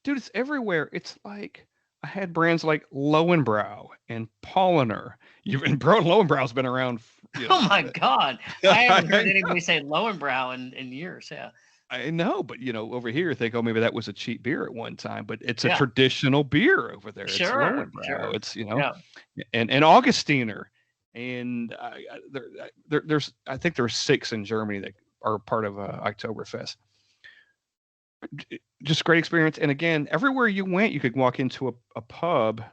Speaker 3: dude, it's everywhere. It's like I had brands like Lowenbrau and Polliner. Lowenbrau's been around,
Speaker 2: Oh my God, I haven't heard
Speaker 3: I
Speaker 2: anybody say Lowenbrow in years. Yeah,
Speaker 3: I know, but over here, think, oh, maybe that was a cheap beer at one time, but it's a
Speaker 2: yeah,
Speaker 3: traditional beer over there. It's
Speaker 2: sure,
Speaker 3: Lowenbrau.
Speaker 2: sure,
Speaker 3: It's
Speaker 2: yeah,
Speaker 3: and Augustiner, and there's I think there's 6 in Germany that are part of Oktoberfest. Just great experience, and again, everywhere you went, you could walk into a pub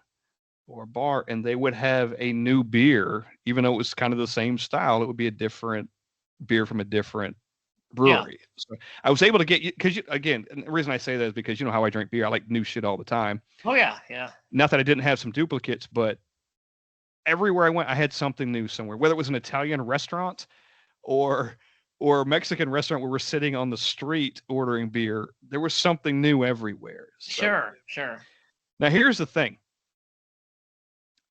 Speaker 3: or a bar, and they would have a new beer, even though it was kind of the same style. It would be a different beer from a different
Speaker 2: yeah.
Speaker 3: brewery. So I was able to get you because again, and the reason I say that is because you know how I drink beer. I like new shit all the time.
Speaker 2: Oh yeah, yeah.
Speaker 3: Not that I didn't have some duplicates, but everywhere I went, I had something new somewhere. Whether it was an Italian restaurant or a Mexican restaurant where we're sitting on the street ordering beer, there was something new everywhere. So
Speaker 2: Sure, sure,
Speaker 3: now here's the thing.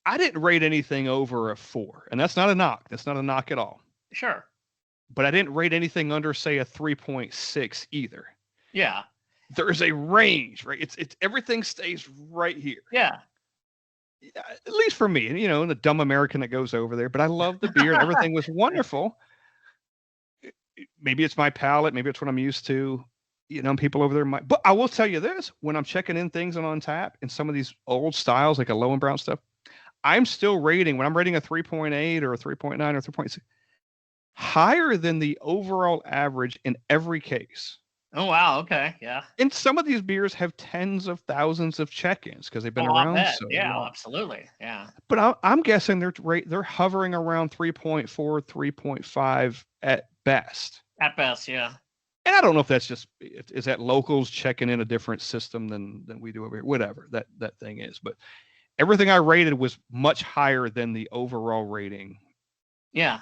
Speaker 3: I didn't rate anything over a 4, and that's not a knock. That's not a knock at all.
Speaker 2: sure.
Speaker 3: But I didn't rate anything under, say, a 3.6 either.
Speaker 2: Yeah,
Speaker 3: There's a range, right? It's everything stays right here.
Speaker 2: yeah.
Speaker 3: At least for me, and the dumb American that goes over there. But I love the beer, and everything was wonderful. Maybe it's my palate, maybe it's what I'm used to. People over there might. But I will tell you this: when I'm checking in things on tap and some of these old styles, like a Low and Brown stuff, I'm still rating when I'm rating a 3.8 or a 3.9 or 3.6 higher than the overall average in every case.
Speaker 2: Oh wow, okay, yeah.
Speaker 3: And some of these beers have tens of thousands of check-ins because they've been
Speaker 2: Oh, I
Speaker 3: around
Speaker 2: bet.
Speaker 3: so
Speaker 2: Yeah,
Speaker 3: long.
Speaker 2: absolutely. Yeah.
Speaker 3: But I'm guessing they're hovering around 3.4, 3.5 at best.
Speaker 2: At best, yeah.
Speaker 3: And I don't know if that's just is that locals checking in a different system than we do over here. Whatever that thing is, but everything I rated was much higher than the overall rating
Speaker 2: Yeah.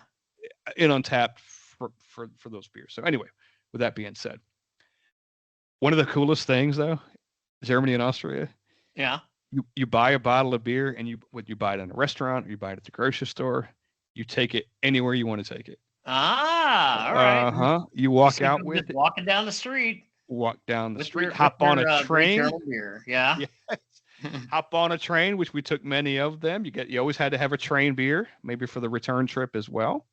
Speaker 3: in Untapped for those beers. So anyway, with that being said, one of the coolest things though, Germany and Austria,
Speaker 2: Yeah.
Speaker 3: you buy a bottle of beer and you buy it in a restaurant or you buy it at the grocery store, you take it anywhere you want to take it.
Speaker 2: Ah, all right.
Speaker 3: Uh-huh. You
Speaker 2: You
Speaker 3: walk
Speaker 2: see
Speaker 3: out
Speaker 2: them
Speaker 3: with
Speaker 2: just
Speaker 3: it,
Speaker 2: walking down the street
Speaker 3: walk down the
Speaker 2: with
Speaker 3: street,
Speaker 2: their
Speaker 3: hop on a
Speaker 2: great
Speaker 3: train.
Speaker 2: German beer. Yeah.
Speaker 3: Yes. Hop on a train, which we took many of them. You always had to have a train beer, maybe for the return trip as well.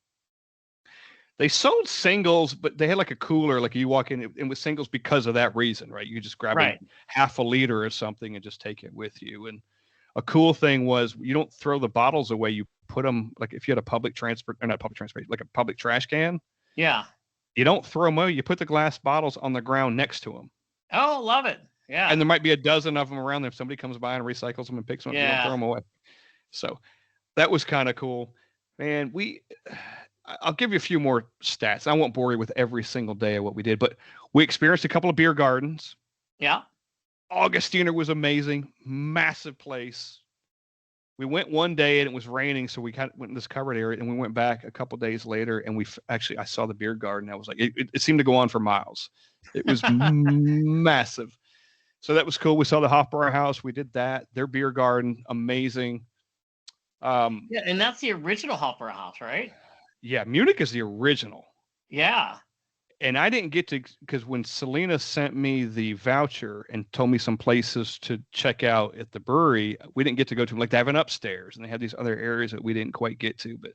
Speaker 3: They sold singles, but they had like a cooler, like you walk in with singles because of that reason, right? You could just grab
Speaker 2: Right.
Speaker 3: half a liter or something and just take it with you. And a cool thing was you don't throw the bottles away. You put them, like if you had a public transport, or not public transport, like a public trash can.
Speaker 2: Yeah.
Speaker 3: You don't throw them away. You put the glass bottles on the ground next to them.
Speaker 2: Oh, love it. Yeah.
Speaker 3: And there might be a dozen of them around there. If somebody comes by and recycles them and picks them up, you don't throw them away. So that was kind of cool. Man, I'll give you a few more stats. I won't bore you with every single day of what we did, but we experienced a couple of beer gardens.
Speaker 2: Yeah.
Speaker 3: Augustiner was amazing. Massive place. We went one day and it was raining, so we kind of went in this covered area, and we went back a couple of days later, and I saw the beer garden. I was like, it seemed to go on for miles. It was massive. So that was cool. We saw the Hofbrauer House. We did that. Their beer garden, amazing.
Speaker 2: Yeah, and that's the original Hofbrauer House, right?
Speaker 3: Yeah, Munich is the original.
Speaker 2: Yeah.
Speaker 3: And I didn't get to, because when Selena sent me the voucher and told me some places to check out at the brewery, we didn't get to go to them. Like they have an upstairs, and they have these other areas that we didn't quite get to. But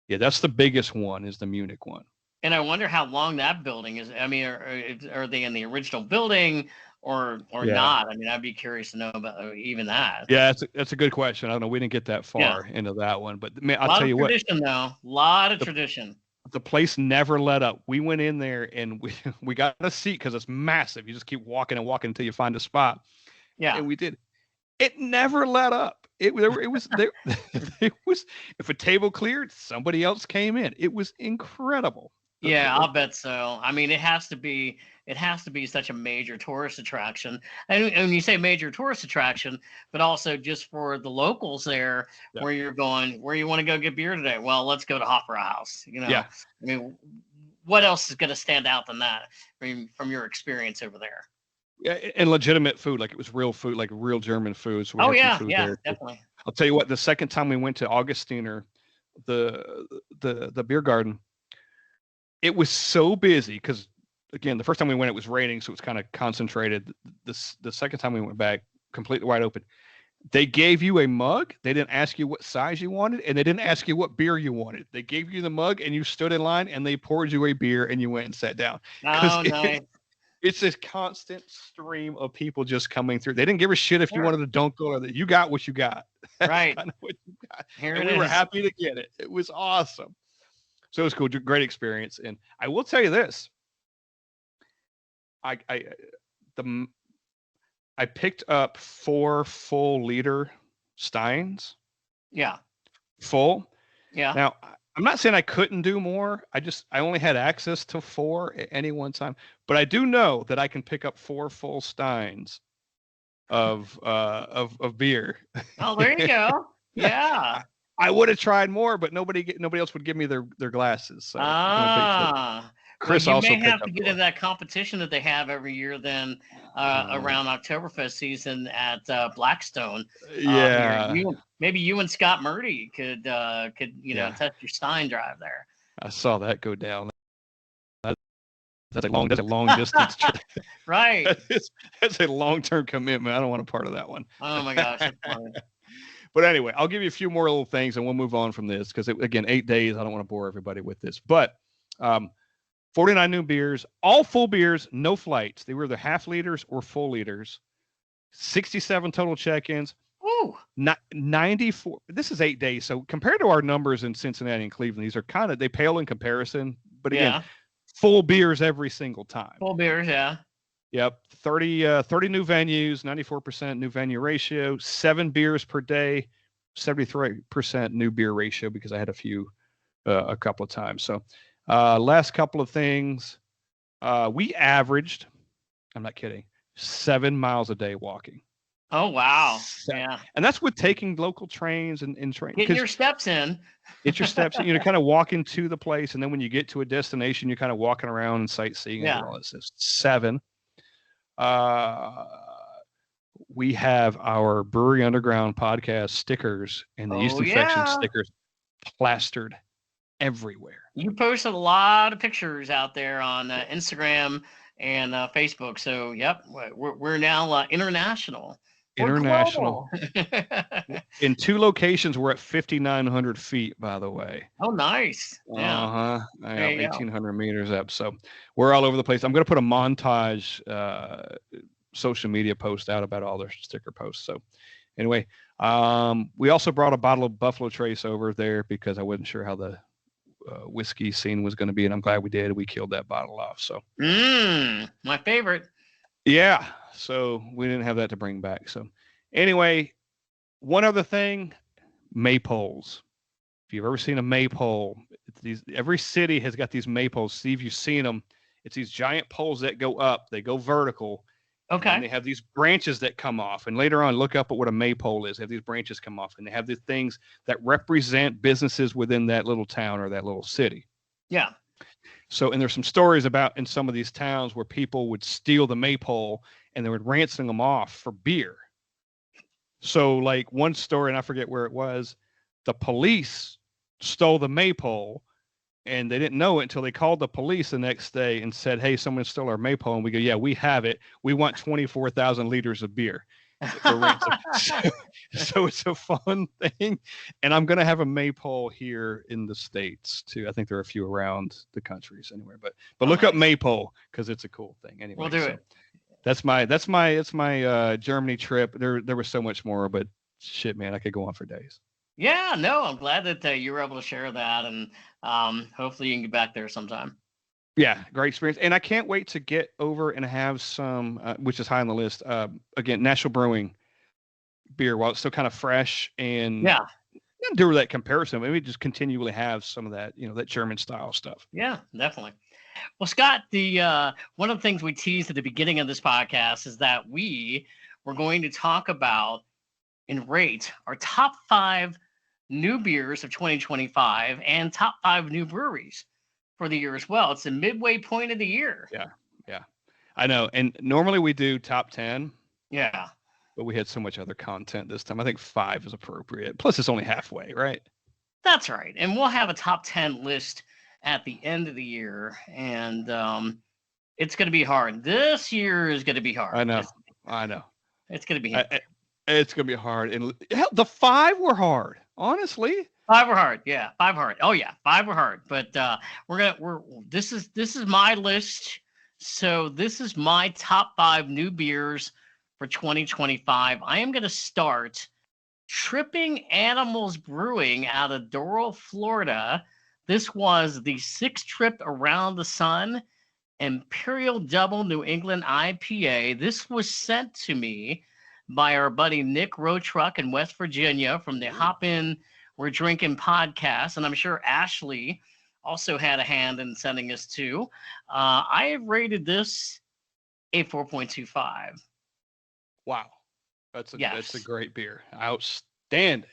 Speaker 3: yeah, that's the biggest one, is the Munich one.
Speaker 2: And I wonder how long that building is. I mean, are they in the original building or not? I mean, I'd be curious to know about even that.
Speaker 3: Yeah, that's a good question. I don't know. We didn't get that far into that one, but man, I'll tell you what.
Speaker 2: Tradition, though. A lot of tradition.
Speaker 3: The place never let up. We went in there and we got a seat because it's massive. You just keep walking and walking until you find a spot.
Speaker 2: Yeah,
Speaker 3: and we did. It never let up. It was there. It was, if a table cleared, somebody else came in. It was incredible.
Speaker 2: Yeah, I'll bet so. I mean, it has to be such a major tourist attraction. And when you say major tourist attraction, but also just for the locals there, where you're going, where you want to go get beer today. Well, let's go to Hofbrauer House. I mean, what else is going to stand out than that from your experience over there?
Speaker 3: Yeah, and legitimate food, like it was real food, like real German food. So we had some food there.
Speaker 2: Definitely.
Speaker 3: I'll tell you what. The second time we went to Augustiner, the beer garden, it was so busy because, again, the first time we went, it was raining, so it was kind of concentrated. The second time we went back, completely wide open. They gave you a mug. They didn't ask you what size you wanted, and they didn't ask you what beer you wanted. They gave you the mug, and you stood in line, and they poured you a beer, and you went and sat down.
Speaker 2: Oh, nice.
Speaker 3: It's this constant stream of people just coming through. They didn't give a shit if you wanted a Dunkel or that. You got what you got.
Speaker 2: Right.
Speaker 3: I know what you got.
Speaker 2: Here
Speaker 3: and
Speaker 2: it
Speaker 3: we were
Speaker 2: is.
Speaker 3: happy to get it. It was awesome. So it was cool. Great experience. And I will tell you this. I picked up 4 full liter Steins.
Speaker 2: Yeah.
Speaker 3: Full.
Speaker 2: Yeah.
Speaker 3: Now, I'm not saying I couldn't do more. I only had access to 4 at any one time. But I do know that I can pick up 4 full Steins of beer.
Speaker 2: Oh, there you go. Yeah.
Speaker 3: I would have tried more, but nobody else would give me their glasses. So Chris
Speaker 2: well, you
Speaker 3: also
Speaker 2: may have to
Speaker 3: picked
Speaker 2: get
Speaker 3: up
Speaker 2: in that competition that they have every year then around Oktoberfest season at Blackstone.
Speaker 3: Yeah.
Speaker 2: Maybe you and Scott Murdy could test your Stein drive there.
Speaker 3: I saw that go down. That's a long distance trip.
Speaker 2: Right.
Speaker 3: That's a long-term commitment. I don't want a part of that one.
Speaker 2: Oh my gosh. That's funny.
Speaker 3: But anyway, I'll give you a few more little things and we'll move on from this because, again, 8 days. I don't want to bore everybody with this. But 49 new beers, all full beers, no flights. They were either half liters or full liters. 67 total check-ins.
Speaker 2: Ooh.
Speaker 3: 94. This is 8 days. So compared to our numbers in Cincinnati and Cleveland, these are they pale in comparison. But again, full beers every single time.
Speaker 2: Full beers, yeah.
Speaker 3: Yep. 30 new venues, 94% new venue ratio, 7 beers per day, 73% new beer ratio because I had a couple of times. So last couple of things, we averaged, I'm not kidding, 7 miles a day walking.
Speaker 2: Oh, wow. Yeah.
Speaker 3: And that's with taking local trains and trains.
Speaker 2: Getting your steps in.
Speaker 3: Get your steps in, kind of walking to the place. And then when you get to a destination, you're kind of walking around and sightseeing and all this. 7. We have our Brewery Underground podcast stickers and the East Infection stickers plastered everywhere.
Speaker 2: You posted a lot of pictures out there on Instagram and Facebook. So, yep, we're now international. We're
Speaker 3: International.
Speaker 2: global.
Speaker 3: In 2 locations, we're at 5,900 feet, by the way.
Speaker 2: Oh, nice. Yeah.
Speaker 3: Uh-huh. I
Speaker 2: There
Speaker 3: know,
Speaker 2: you go.
Speaker 3: 1,800 meters up. So we're all over the place. I'm going to put a montage social media post out about all their sticker posts. So anyway, we also brought a bottle of Buffalo Trace over there because I wasn't sure how the whiskey scene was going to be, and I'm glad we did. We killed that bottle off. So
Speaker 2: My favorite.
Speaker 3: yeah, so we didn't have that to bring back. So anyway, one other thing, maypoles. If you've ever seen a maypole, every city has got these maypoles. See if you've seen them. It's these giant poles that go up. They go vertical.
Speaker 2: Okay.
Speaker 3: And they have these branches that come off. And later on, look up at what a maypole is. They have these branches come off, and they have these things that represent businesses within that little town or that little city.
Speaker 2: Yeah.
Speaker 3: So, and there's some stories about in some of these towns where people would steal the maypole and they would ransom them off for beer. So, like one story, and I forget where it was, the police stole the maypole, and they didn't know it until they called the police the next day and said, "Hey, someone stole our maypole." And we go, "Yeah, we have it. We want 24,000 liters of beer for ransom." So it's a fun thing. And I'm going to have a maypole here in the States too. I think there are a few around the countries anywhere, but look up maypole because it's a cool thing. Anyway,
Speaker 2: we'll do it.
Speaker 3: That's my Germany trip. There was so much more, but shit, man, I could go on for days.
Speaker 2: Yeah, no, I'm glad that you were able to share that, and hopefully you can get back there sometime.
Speaker 3: Yeah, great experience, and I can't wait to get over and have some, which is high on the list. Again, Nashville Brewing beer while it's still kind of fresh, and do that comparison. Maybe just continually have some of that, that German style stuff.
Speaker 2: Yeah, definitely. Well, Scott, the one of the things we teased at the beginning of this podcast is that we were going to talk about and rate our top 5 new beers of 2025 and top 5 new breweries for the year as well. It's the midway point of the year.
Speaker 3: Yeah. I know. And normally we do top 10.
Speaker 2: Yeah.
Speaker 3: But we had so much other content this time. I think 5 is appropriate. Plus, it's only halfway, right?
Speaker 2: That's right. And we'll have a top 10 list at the end of the year. And it's going to be hard. This year is going to be hard.
Speaker 3: I know.
Speaker 2: It's going to be hard.
Speaker 3: It's going to be hard. And hell, the 5 were hard, honestly.
Speaker 2: 5 were hard. Yeah, 5 hard. Oh yeah, 5 were hard. But this is my list. So this is my top 5 new beers for 2025. I am going to start Tripping Animals Brewing out of Doral, Florida. This was the 6th Trip Around the Sun Imperial Double New England IPA. This was sent to me by our buddy Nick Rotruck in West Virginia from the Hop In We're Drinking podcast. And I'm sure Ashley also had a hand in sending us to. I have rated this a 4.25.
Speaker 3: Wow. That's a great beer. Outstanding.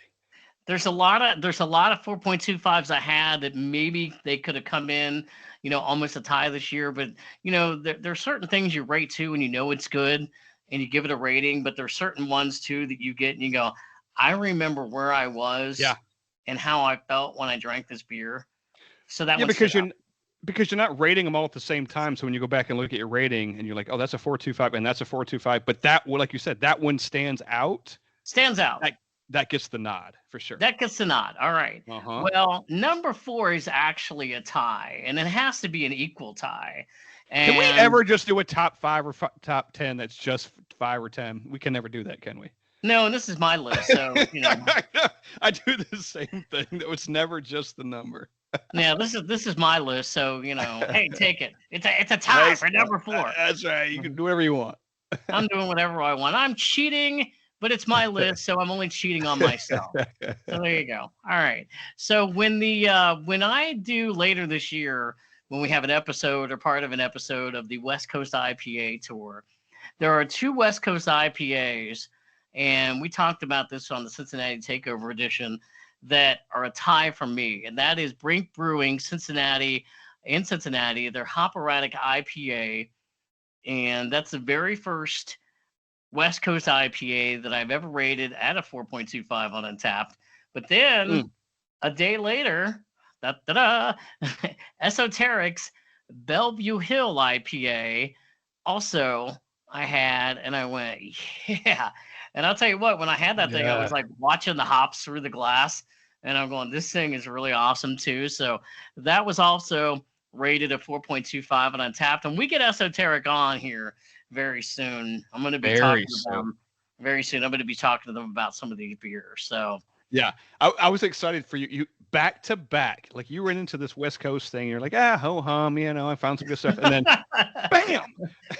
Speaker 2: There's a lot of 4.25s I had that maybe they could have come in, almost a tie this year. But there are certain things you rate to and it's good and you give it a rating. But there's certain ones too that you get and you go, I remember where I was and how I felt when I drank this beer. So that
Speaker 3: because you're not rating them all at the same time. So when you go back and look at your rating and you're like, oh, that's a 4.25 and that's a 4.25. But that, like you said, that one stands out. That gets the nod for sure.
Speaker 2: That gets the nod. All right.
Speaker 3: Uh-huh.
Speaker 2: Well, number 4 is actually a tie, and it has to be an equal tie. And
Speaker 3: can we ever just do a top 5 or top 10 that's just 5 or 10? We can never do that, can we?
Speaker 2: No, and this is my list, so
Speaker 3: I do the same thing. That it's never just the number.
Speaker 2: Yeah, this is my list, so hey, take it. It's a tie for number 4.
Speaker 3: That's right. You can do whatever you want.
Speaker 2: I'm doing whatever I want. I'm cheating, but it's my list, so I'm only cheating on myself. So there you go. All right. So when I do later this year, when we have an episode or part of an episode of the West Coast IPA tour, there are 2 West Coast IPAs, and we talked about this on the Cincinnati Takeover edition, that are a tie for me, and that is Brink Brewing, Cincinnati, their Hoperatic IPA, and that's the very first West Coast IPA that I've ever rated at a 4.25 on Untapped. But then a day later, Esoteric's Bellevue Hill IPA, also I had, and I went, yeah, And I'll tell you what, when I had that thing, I was
Speaker 3: Yeah.
Speaker 2: like watching the hops through the glass, and I'm going, this thing is really awesome too. So that was also rated a 4.25 on Untapped. And we get Esoteric on here very soon. I'm going to be
Speaker 3: Very
Speaker 2: talking to
Speaker 3: so.
Speaker 2: them very soon. I'm going to be talking to them about some of these beers. So
Speaker 3: Yeah, I was excited for you. You back to back, like you were into this West Coast thing. You're like, ho hum, I found some good stuff, and then bam, you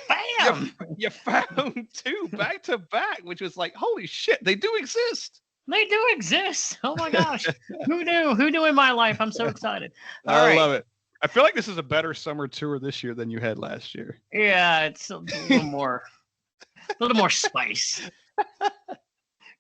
Speaker 2: bam,
Speaker 3: you found two back to back, which was like, holy shit, they do exist.
Speaker 2: they do exist. Oh my gosh. Who knew? Who knew in my life? I'm so excited. All
Speaker 3: I
Speaker 2: right.
Speaker 3: love it. I feel like this is a better summer tour this year than you had last year.
Speaker 2: Yeah, it's a little more spice.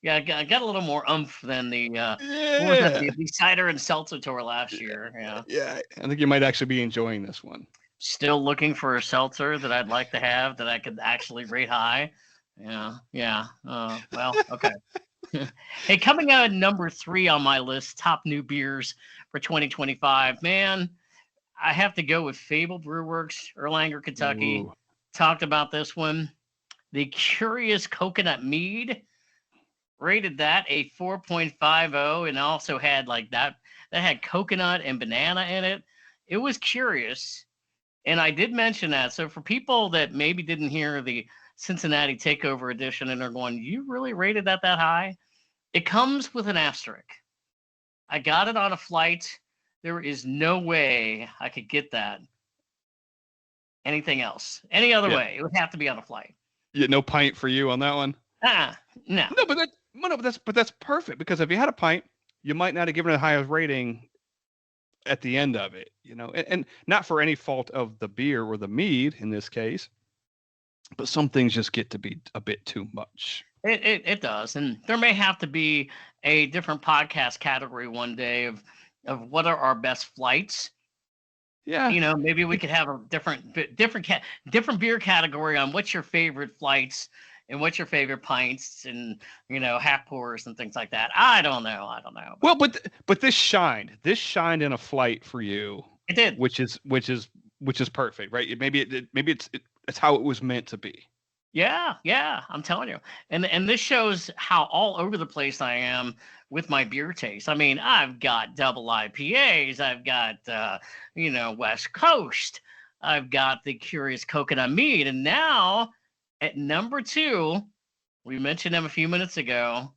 Speaker 2: Yeah, I got a little more oomph than the what was that?
Speaker 3: Yeah,
Speaker 2: The cider and seltzer tour last year. Yeah.
Speaker 3: yeah. I think you might actually be enjoying this one.
Speaker 2: Still looking for a seltzer that I'd like to have that I could actually rate high. Yeah, yeah. Well, okay. Hey, coming out at number 3 on my list, top new beers for 2025. Man, I have to go with Fable Brewworks, Erlanger, Kentucky.
Speaker 3: Ooh.
Speaker 2: Talked about this one. The Curious Coconut Mead, rated that a 4.50, and also had like that had coconut and banana in it. It was curious, and I did mention that. So for people that maybe didn't hear the Cincinnati Takeover edition and are going, you really rated that high? It comes with an asterisk. I got it on a flight. There is no way I could get that anything else. Any other way. It would have to be on a flight.
Speaker 3: Yeah, no pint for you on that one.
Speaker 2: No.
Speaker 3: No, but that's perfect, because if you had a pint, you might not have given it a higher rating at the end of it, and not for any fault of the beer or the mead in this case, but some things just get to be a bit too much.
Speaker 2: It does, and there may have to be a different podcast category one day of what are our best flights.
Speaker 3: Yeah,
Speaker 2: Maybe we could have a different beer category on what's your favorite flights and what's your favorite pints and half pours and things like that. I don't know.
Speaker 3: well, but this shined in a flight for you.
Speaker 2: It did,
Speaker 3: which is perfect, right? Maybe it's how it was meant to be.
Speaker 2: Yeah, I'm telling you. And this shows how all over the place I am with my beer taste. I mean, I've got double IPAs, I've got West Coast, I've got the Curious Coconut Mead, and now at number 2, we mentioned them a few minutes ago,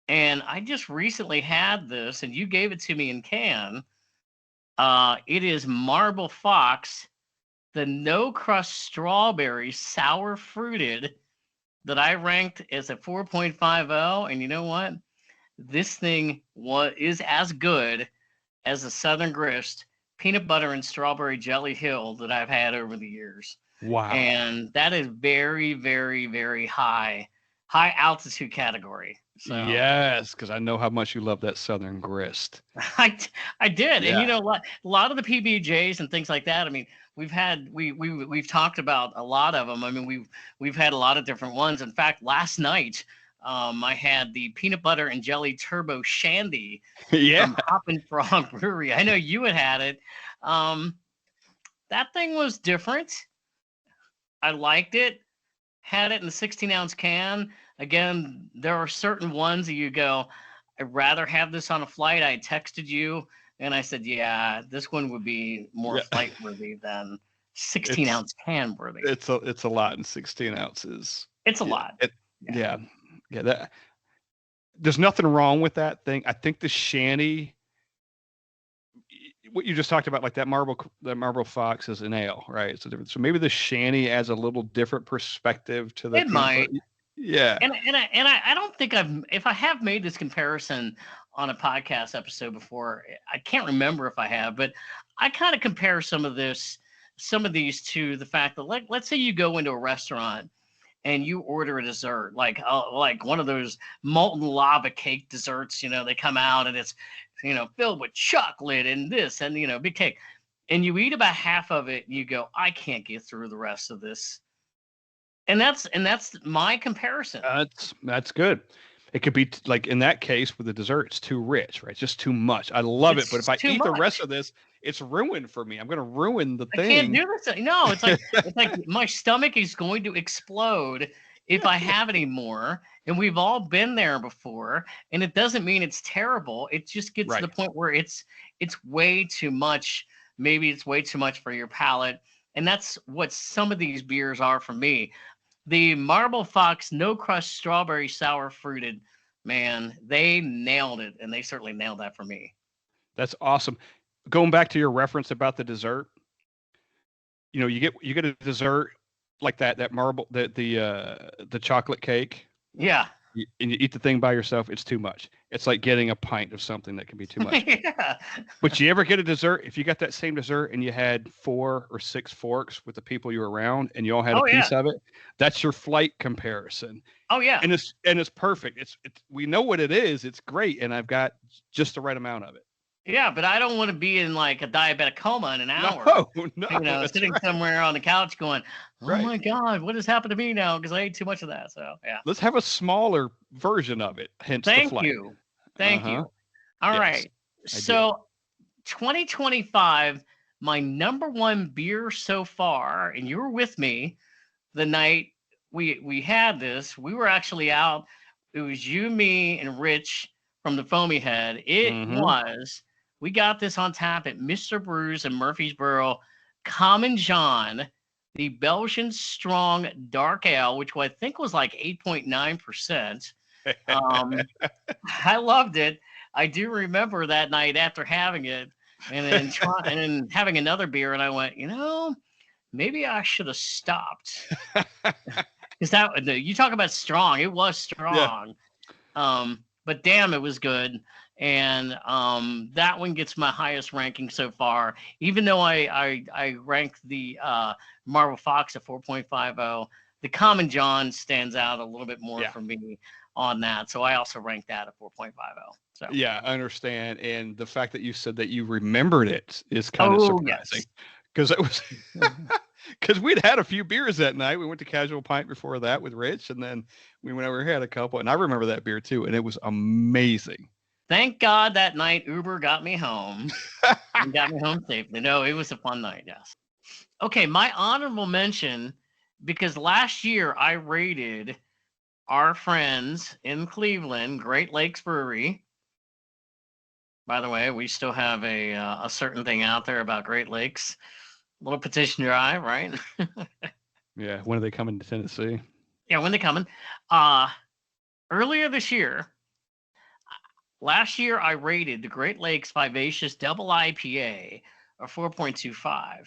Speaker 2: and I just recently had this, and you gave it to me in can. It is Marble Fox, the no crust strawberry sour fruited, that I ranked as a 4.50. And you know what? This thing is as good as the Southern Grist peanut butter and strawberry jelly hill that I've had over the years.
Speaker 3: Wow.
Speaker 2: And that is very, very, very high altitude category. So.
Speaker 3: Yes, because I know how much you love that Southern Grist.
Speaker 2: I did.
Speaker 3: Yeah.
Speaker 2: And a lot of the PBJs and things like that. I mean, we've talked about a lot of them. I mean, we've had a lot of different ones. In fact, last night I had the peanut butter and jelly turbo shandy from Hop and Frog Brewery. I know you had it. That thing was different. I liked it. Had it in the 16-ounce can. Again, there are certain ones that you go, I'd rather have this on a flight. I texted you and I said, yeah, this one would be more flight worthy than 16-ounce can worthy.
Speaker 3: It's a lot in 16 ounces.
Speaker 2: It's a lot.
Speaker 3: Yeah. That there's nothing wrong with that thing. I think the shandy, what you just talked about, like that Marble Fox is an ale, right? So maybe the shandy adds a little different perspective to the.
Speaker 2: It might.
Speaker 3: Yeah.
Speaker 2: And I don't think if I have made this comparison on a podcast episode before, I can't remember if I have, but I kind of compare some of these to the fact that let's say you go into a restaurant and you order a dessert, like one of those molten lava cake desserts, they come out and it's, filled with chocolate and this and, big cake. And you eat about half of it and you go, I can't get through the rest of this. And that's my comparison.
Speaker 3: That's good. It could be like in that case with the dessert, it's too rich, right? Just too much. I love it, but if I eat the rest of this, it's ruined for me. I'm going to ruin the thing.
Speaker 2: I can't do this. No, it's like my stomach is going to explode if I have any more. And we've all been there before. And it doesn't mean it's terrible. It just gets to
Speaker 3: Right.
Speaker 2: the point where it's way too much. Maybe it's way too much for your palate. And that's what some of these beers are for me. The Marble Fox No Crush Strawberry Sour Fruited, man, they nailed it. And they certainly nailed that for me.
Speaker 3: That's awesome. Going back to your reference about the dessert, you get a dessert like that marble the chocolate cake,
Speaker 2: Yeah.
Speaker 3: and you eat the thing by yourself. It's too much. It's like getting a pint of something that can be too much.
Speaker 2: Yeah.
Speaker 3: But you ever get a dessert, if you got that same dessert and you had 4 or 6 forks with the people you were around and you all had a
Speaker 2: Oh, yeah.
Speaker 3: piece of it, that's your flight comparison.
Speaker 2: Oh, yeah.
Speaker 3: And it's perfect. It's we know what it is. It's great, and I've got just the right amount of it.
Speaker 2: Yeah, but I don't want to be in like a diabetic coma in an hour.
Speaker 3: No,
Speaker 2: Sitting
Speaker 3: right.
Speaker 2: somewhere on the couch going, "Oh
Speaker 3: Right.
Speaker 2: my God, what has happened to me now? Because I ate too much of that." So yeah.
Speaker 3: Let's have a smaller version of it. Hence the
Speaker 2: Thank
Speaker 3: flight.
Speaker 2: you. Thank
Speaker 3: Uh-huh.
Speaker 2: you. All
Speaker 3: Yes,
Speaker 2: right.
Speaker 3: I do.
Speaker 2: So 2025, my number one beer so far, and you were with me the night we had this. We were actually out. It was you, me, and Rich from the Foamy Head. We got this on tap at Mr. Brews in Murfreesboro. Common John, the Belgian Strong Dark Ale, which I think was like 8.9%. I loved it. I do remember that night after having it and then having another beer, and I went, maybe I should have stopped. Because you talk about strong, it was strong. Yeah. But damn, it was good. And that one gets my highest ranking so far. Even though I ranked the Marble Fox at 4.50, the Common John stands out a little bit more for me on that. So I also ranked that at 4.50. So
Speaker 3: yeah, I understand. And the fact that you said that you remembered it is kind of surprising. Because it was because we'd had a few beers that night. We went to Casual Pint before that with Rich, and then we went over here, had a couple, and I remember that beer too, and it was amazing.
Speaker 2: Thank God that night Uber got me home and got me home safely. No, it was a fun night, yes. Okay, my honorable mention, because last year I rated our friends in Cleveland, Great Lakes Brewery. By the way, we still have a certain thing out there about Great Lakes. Little petition drive, right?
Speaker 3: Yeah, when are they coming to Tennessee?
Speaker 2: Yeah, when they coming? Earlier this year, last year I rated the Great Lakes Vivacious Double IPA a 4.25.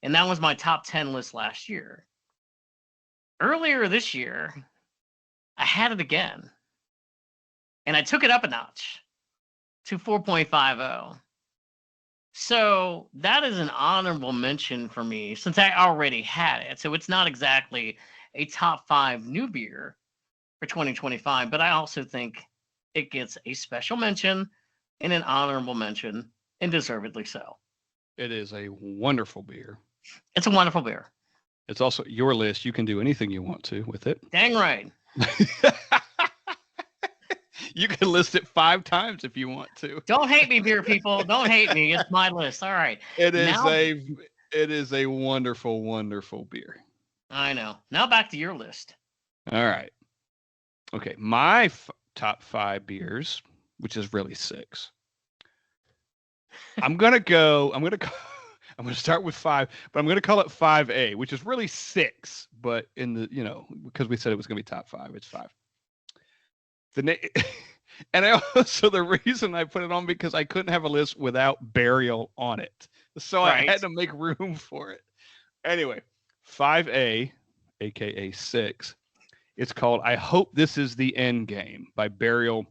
Speaker 2: And that was my top 10 list last year. Earlier this year, I had it again. And I took it up a notch to 4.50. So that is an honorable mention for me since I already had it. So it's not exactly a top 5 new beer for 2025, but I also think it gets a special mention and an honorable mention, and deservedly so.
Speaker 3: It is a wonderful beer.
Speaker 2: It's a wonderful beer.
Speaker 3: It's also your list. You can do anything you want to with it.
Speaker 2: Dang right.
Speaker 3: You can list it 5 times if you want to.
Speaker 2: Don't hate me, beer people. Don't hate me. It's my list. All right.
Speaker 3: It is a wonderful, wonderful beer.
Speaker 2: I know. Now back to your list.
Speaker 3: All right. Okay, my top 5 beers, which is really 6. I'm gonna start with 5, but I'm gonna call it 5A, which is really 6. But in the because we said it was gonna be top 5, it's 5. And the reason I put it on because I couldn't have a list without Burial on it, so I had to make room for it. Anyway, 5A, aka 6. It's called I Hope This Is the End Game by Burial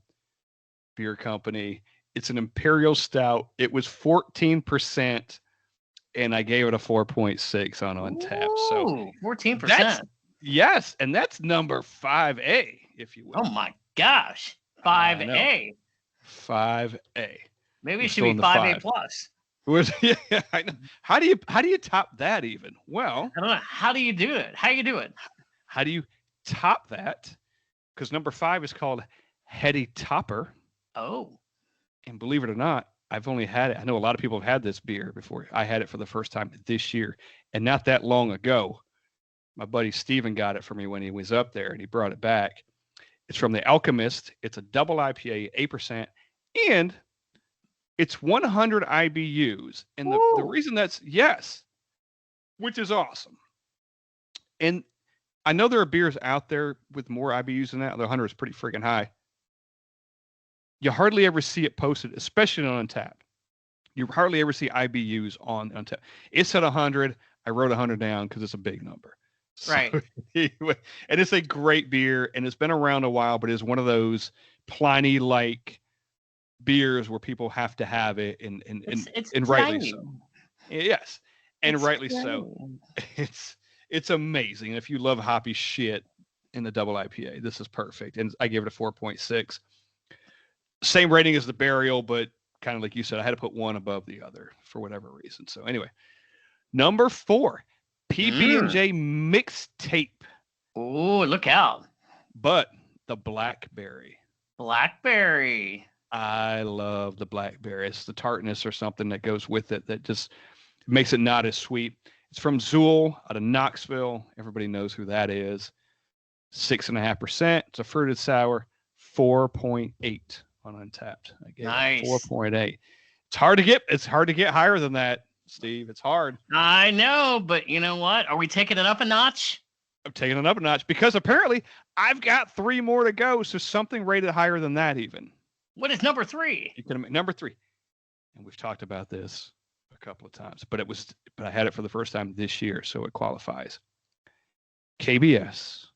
Speaker 3: Beer Company. It's an Imperial Stout. It was 14%, and I gave it a 4.6 on Untappd. So
Speaker 2: 14%.
Speaker 3: Yes, and that's number 5A, if you will.
Speaker 2: Oh my gosh. 5A.
Speaker 3: 5A.
Speaker 2: Maybe it should be 5A plus.
Speaker 3: Yeah, I know. How do you top that even? Well,
Speaker 2: I don't know. How do you do it? How
Speaker 3: do you top that? Because number 5 is called Heady Topper.
Speaker 2: Oh.
Speaker 3: And believe it or not, I've only had it. I know a lot of people have had this beer before. I had it for the first time this year. And not that long ago, My buddy Steven got it for me when he was up there, and he brought it back. It's from the Alchemist. It's a double IPA, 8%, and it's 100 IBUs. And the reason that's yes, which is awesome. And I know there are beers out there with more IBUs than that. The 100 is pretty freaking high. You hardly ever see it posted, especially on Untappd. You hardly ever see IBUs on Untappd. It's at 100. I wrote 100 down because it's a big number. So,
Speaker 2: Right.
Speaker 3: Anyway, and it's a great beer, and it's been around a while, but it's one of those Pliny-like beers where people have to have it, and rightly so. Yes, and rightly so. It's amazing. If you love hoppy shit in the double IPA, this is perfect. And I gave it a 4.6. Same rating as the Burial, but kind of like you said, I had to put one above the other for whatever reason. So anyway, number 4, PB&J mixtape.
Speaker 2: Oh, look out.
Speaker 3: But the Blackberry.
Speaker 2: Blackberry.
Speaker 3: I love the Blackberry. It's the tartness or something that goes with it that just makes it not as sweet. It's from Zool out of Knoxville. Everybody knows who that is. 6.5%. It's a fruited sour. 4.8 on Untappd. I gave it 4.8. It's hard to get higher than that, Steve. It's hard.
Speaker 2: I know, but you know what? Are we taking it up a notch?
Speaker 3: I'm taking it up a notch because apparently I've got 3 more to go. So something rated higher than that even.
Speaker 2: What is number 3?
Speaker 3: Number 3. And we've talked about this a couple of times, but I had it for the first time this year, so it qualifies. KBS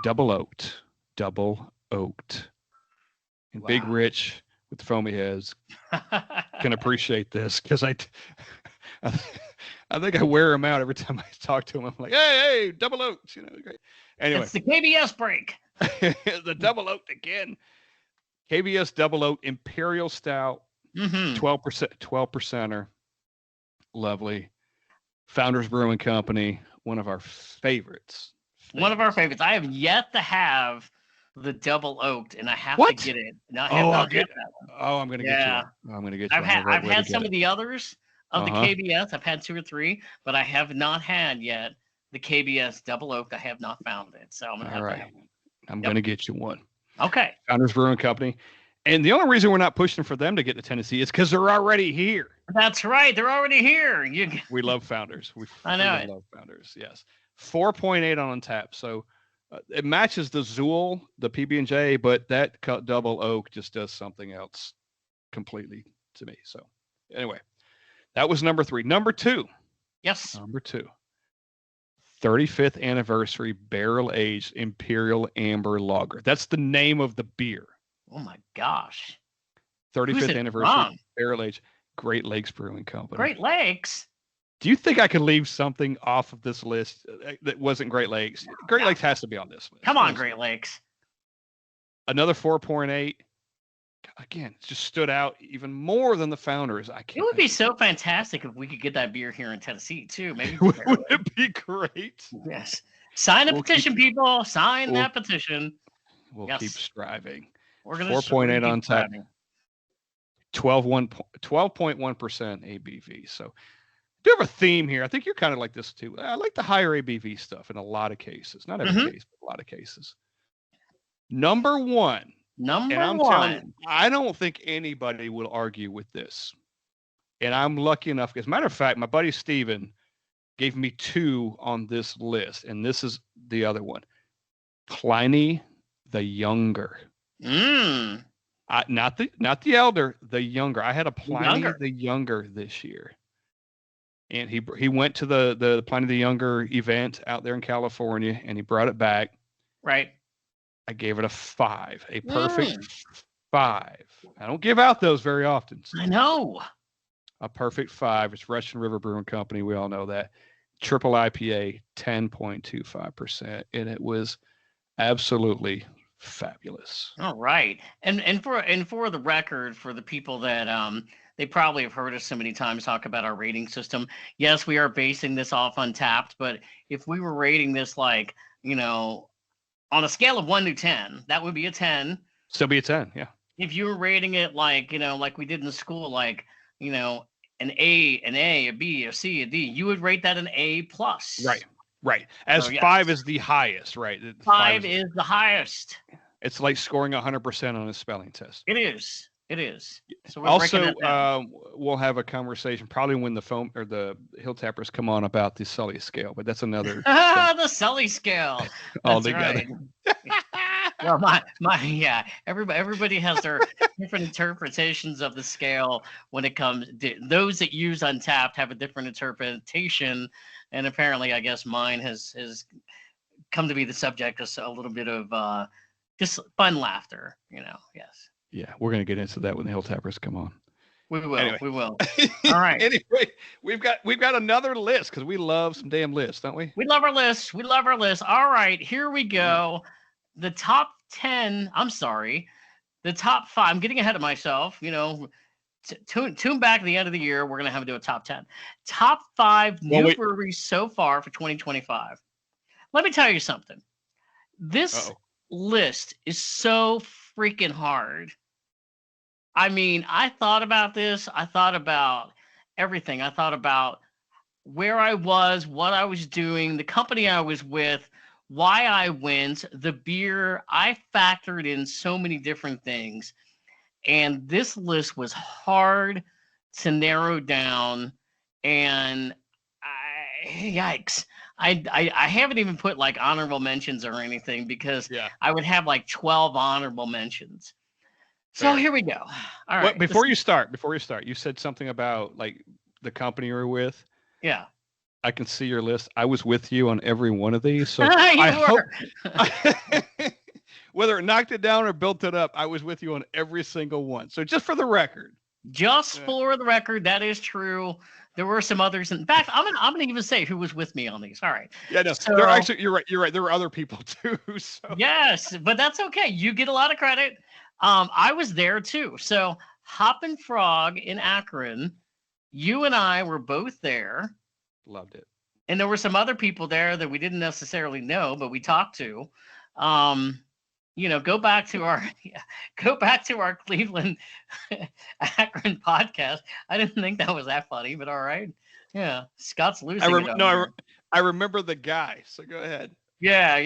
Speaker 3: double oaked. And Big Rich with the foamy heads can appreciate this because I think I wear him out every time I talk to him. I'm like, hey, double oaked, great. Anyway,
Speaker 2: it's the KBS break.
Speaker 3: The double oaked again. KBS double oak Imperial Stout, 12%er. Lovely. Founders Brewing Company, one of our favorites.
Speaker 2: One of our favorites. I have yet to have the double oaked, and I have to get it. No, I have not get that one.
Speaker 3: Oh, I'm gonna get you. I'm gonna get you.
Speaker 2: I've had some of the others of the KBS. I've had 2 or 3, but I have not had yet the KBS double oaked. I have not found it, so I'm gonna have to have one.
Speaker 3: I'm gonna get you one.
Speaker 2: Okay.
Speaker 3: Founders Brewing Company. And the only reason we're not pushing for them to get to Tennessee is because they're already here.
Speaker 2: That's right. They're already here.
Speaker 3: We love Founders.
Speaker 2: I know
Speaker 3: love Founders. Yes. 4.8 on Untappd. So it matches the Zool, the PB&J, but that double oak just does something else completely to me. So anyway, that was number 3. Number 2.
Speaker 2: Yes.
Speaker 3: Number 2. 35th anniversary barrel-aged Imperial Amber Lager. That's the name of the beer.
Speaker 2: Oh my gosh.
Speaker 3: 35th anniversary barrel-aged Great Lakes Brewing Company.
Speaker 2: Great Lakes?
Speaker 3: Do you think I could leave something off of this list that wasn't Great Lakes? Great Lakes has to be on this list.
Speaker 2: Come on, Great Lakes.
Speaker 3: Another 4.8. Again, it just stood out even more than the Founders.
Speaker 2: It would be so fantastic if we could get that beer here in Tennessee too. Maybe
Speaker 3: would it be great?
Speaker 2: Yes. Sign a petition, people. Sign that petition.
Speaker 3: We'll keep striving.
Speaker 2: We're gonna
Speaker 3: 4.8 on tap. 12.1% ABV. So do have a theme here. I think you're kind of like this too. I like the higher ABV stuff in a lot of cases. Not every case, but a lot of cases. Number 1. I don't think anybody will argue with this. And I'm lucky enough. As a matter of fact, my buddy Steven gave me 2 on this list. And this is the other one. Pliny the Younger. Not the elder, the younger. I had a Pliny the Younger this year. And he went to the Pliny the Younger event out there in California, and he brought it back.
Speaker 2: Right.
Speaker 3: I gave it a 5, a perfect 5. I don't give out those very often.
Speaker 2: I know.
Speaker 3: A perfect 5. It's Russian River Brewing Company. We all know that. Triple IPA, 10.25%, and it was absolutely fabulous.
Speaker 2: All right. And for the record, for the people that they probably have heard us so many times talk about our rating system. Yes, we are basing this off Untappd, but if we were rating this like, on a scale of 1 to 10, that would be a 10.
Speaker 3: Still be a 10, yeah.
Speaker 2: If you were rating it like, like we did in school, like, an A, a B, a C, a D, you would rate that an A plus.
Speaker 3: Right. Right. As
Speaker 2: So, yes.
Speaker 3: 5 is the highest, right?
Speaker 2: 5 is the highest.
Speaker 3: It's like scoring 100% on a spelling test.
Speaker 2: It is. It is. So we're breaking
Speaker 3: Also,
Speaker 2: that down.
Speaker 3: we'll have a conversation probably when the foam or the Hill Tappers come on about the Sully scale, but that's another
Speaker 2: The Sully scale. That's
Speaker 3: altogether.
Speaker 2: right. Well, yeah. Everybody has their different interpretations of the scale when it comes. Those that use Untapped have a different interpretation, and apparently, I guess mine has come to be the subject of a little bit of just fun laughter. Yes.
Speaker 3: Yeah, we're gonna get into that when the Hill Tappers come on.
Speaker 2: We will.
Speaker 3: Anyway.
Speaker 2: We will. All right.
Speaker 3: Anyway, we've got another list because we love some damn lists, don't we?
Speaker 2: We love our list. We love our list. All right, here we go. The top 10. I'm sorry. The top 5. I'm getting ahead of myself. Tune back at the end of the year. We're gonna have to do a top 10. Top 5 new breweries so far for 2025. Let me tell you something. This list is so freaking hard. I mean, I thought about this. I thought about everything. I thought about where I was, what I was doing, the company I was with, why I went, the beer. I factored in so many different things. And this list was hard to narrow down. And yikes. I haven't even put like honorable mentions or anything because I would have like 12 honorable mentions. So here we go. All right.
Speaker 3: Before you start, you said something about like the company you were with.
Speaker 2: Yeah.
Speaker 3: I can see your list. I was with you on every one of these. So
Speaker 2: hope
Speaker 3: whether it knocked it down or built it up, I was with you on every single one. So just for the record.
Speaker 2: For the record, that is true. There were some others. In fact, I'm gonna even say who was with me on these. All right.
Speaker 3: Yeah, no. So, you're right. There were other people too. So.
Speaker 2: Yes, but that's okay. You get a lot of credit. I was there too. So Hoppin' Frog in Akron, you and I were both there.
Speaker 3: Loved it.
Speaker 2: And there were some other people there that we didn't necessarily know, but we talked to. Go back to our Cleveland Akron podcast. I didn't think that was that funny, but all right. Yeah, Scott's losing.
Speaker 3: I remember the guy. So go ahead.
Speaker 2: Yeah.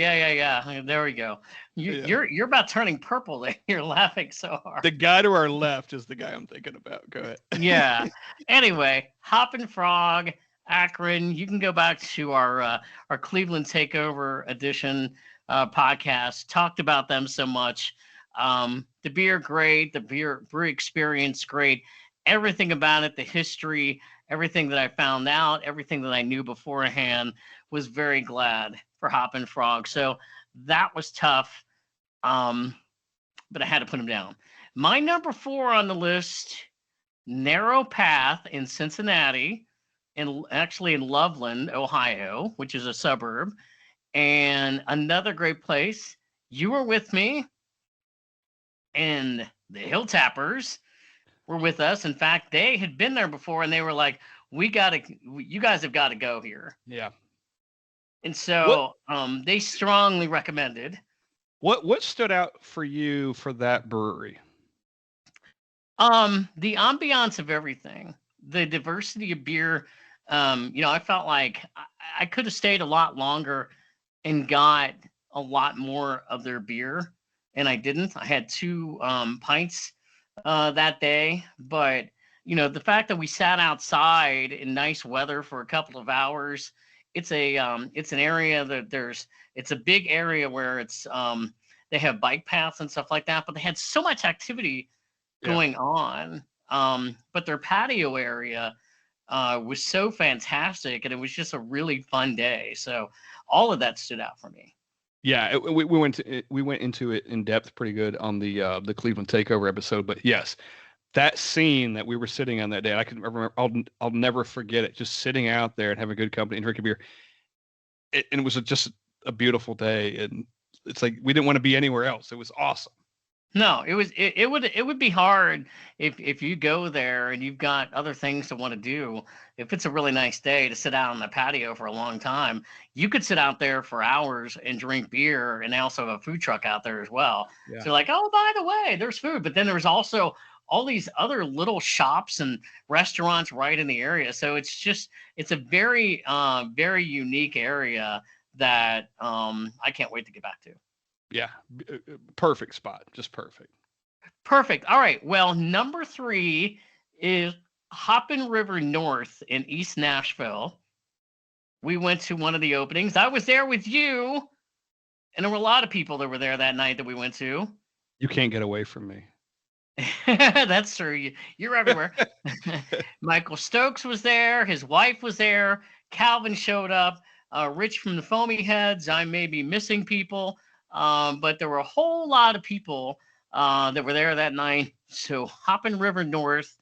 Speaker 2: There we go. You're about turning purple there. You're laughing so hard.
Speaker 3: The guy to our left is the guy I'm thinking about. Go ahead.
Speaker 2: Yeah. Anyway, Hoppin' Frog, Akron. You can go back to our Cleveland Takeover edition podcast. Talked about them so much. The beer great. The brewery experience great. Everything about it, the history, everything that I found out, everything that I knew beforehand, was very glad for Hoppin' Frog. So that was tough, but I had to put him down. My number 4 on the list, Narrow Path in Cincinnati, actually in Loveland, Ohio, which is a suburb, and another great place. You were with me, and the Hill Tappers were with us. In fact, they had been there before, and they were like, you guys have got to go here.
Speaker 3: Yeah.
Speaker 2: And so they strongly recommended.
Speaker 3: What stood out for you for that brewery?
Speaker 2: The ambiance of everything, the diversity of beer. I felt like I could have stayed a lot longer and got a lot more of their beer, and I didn't. I had 2 pints that day, but the fact that we sat outside in nice weather for a couple of hours. It's an area that it's a big area where it's they have bike paths and stuff like that, but they had so much activity going on. But their patio area was so fantastic, and it was just a really fun day. So all of that stood out for me.
Speaker 3: Yeah, we went into it in depth pretty good on the Cleveland Takeover episode, but yes, that scene that we were sitting on that day, I can remember. I'll never forget it. Just sitting out there and having good company and drinking beer. And it was just a beautiful day, and it's like we didn't want to be anywhere else. It was awesome.
Speaker 2: No, it would be hard if you go there and you've got other things to want to do. If it's a really nice day to sit out on the patio for a long time, you could sit out there for hours and drink beer, and they also have a food truck out there as well. Yeah. So like, oh, by the way, there's food, but then there's also all these other little shops and restaurants right in the area. So it's a very very unique area that I can't wait to get back to.
Speaker 3: Yeah, perfect spot, just perfect.
Speaker 2: Perfect. All right. Well, number 3 is Hoppin' River North in East Nashville. We went to one of the openings. I was there with you, and there were a lot of people that were there that night that we went to.
Speaker 3: You can't get away from me.
Speaker 2: That's true. You're everywhere. Michael Stokes was there. His wife was there. Calvin showed up. Rich from the Foamy Heads. I may be missing people, but there were a whole lot of people that were there that night. So Hoppin' River North,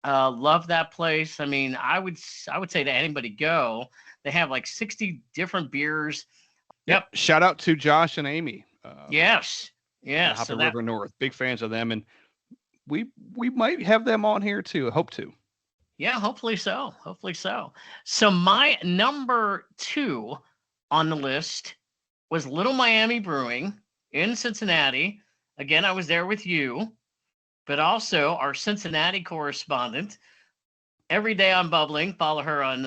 Speaker 2: love that place. I mean, I would say to anybody, go. They have like 60 different beers. Yep.
Speaker 3: Shout out to Josh and Amy.
Speaker 2: Yes.
Speaker 3: Hoppin' River North. Big fans of them, and we might have them on here too. Hope to.
Speaker 2: Yeah, hopefully so. So my number 2 on the list was Little Miami Brewing in Cincinnati. Again, I was there with you, but also our Cincinnati correspondent. Every day I'm bubbling. Follow her on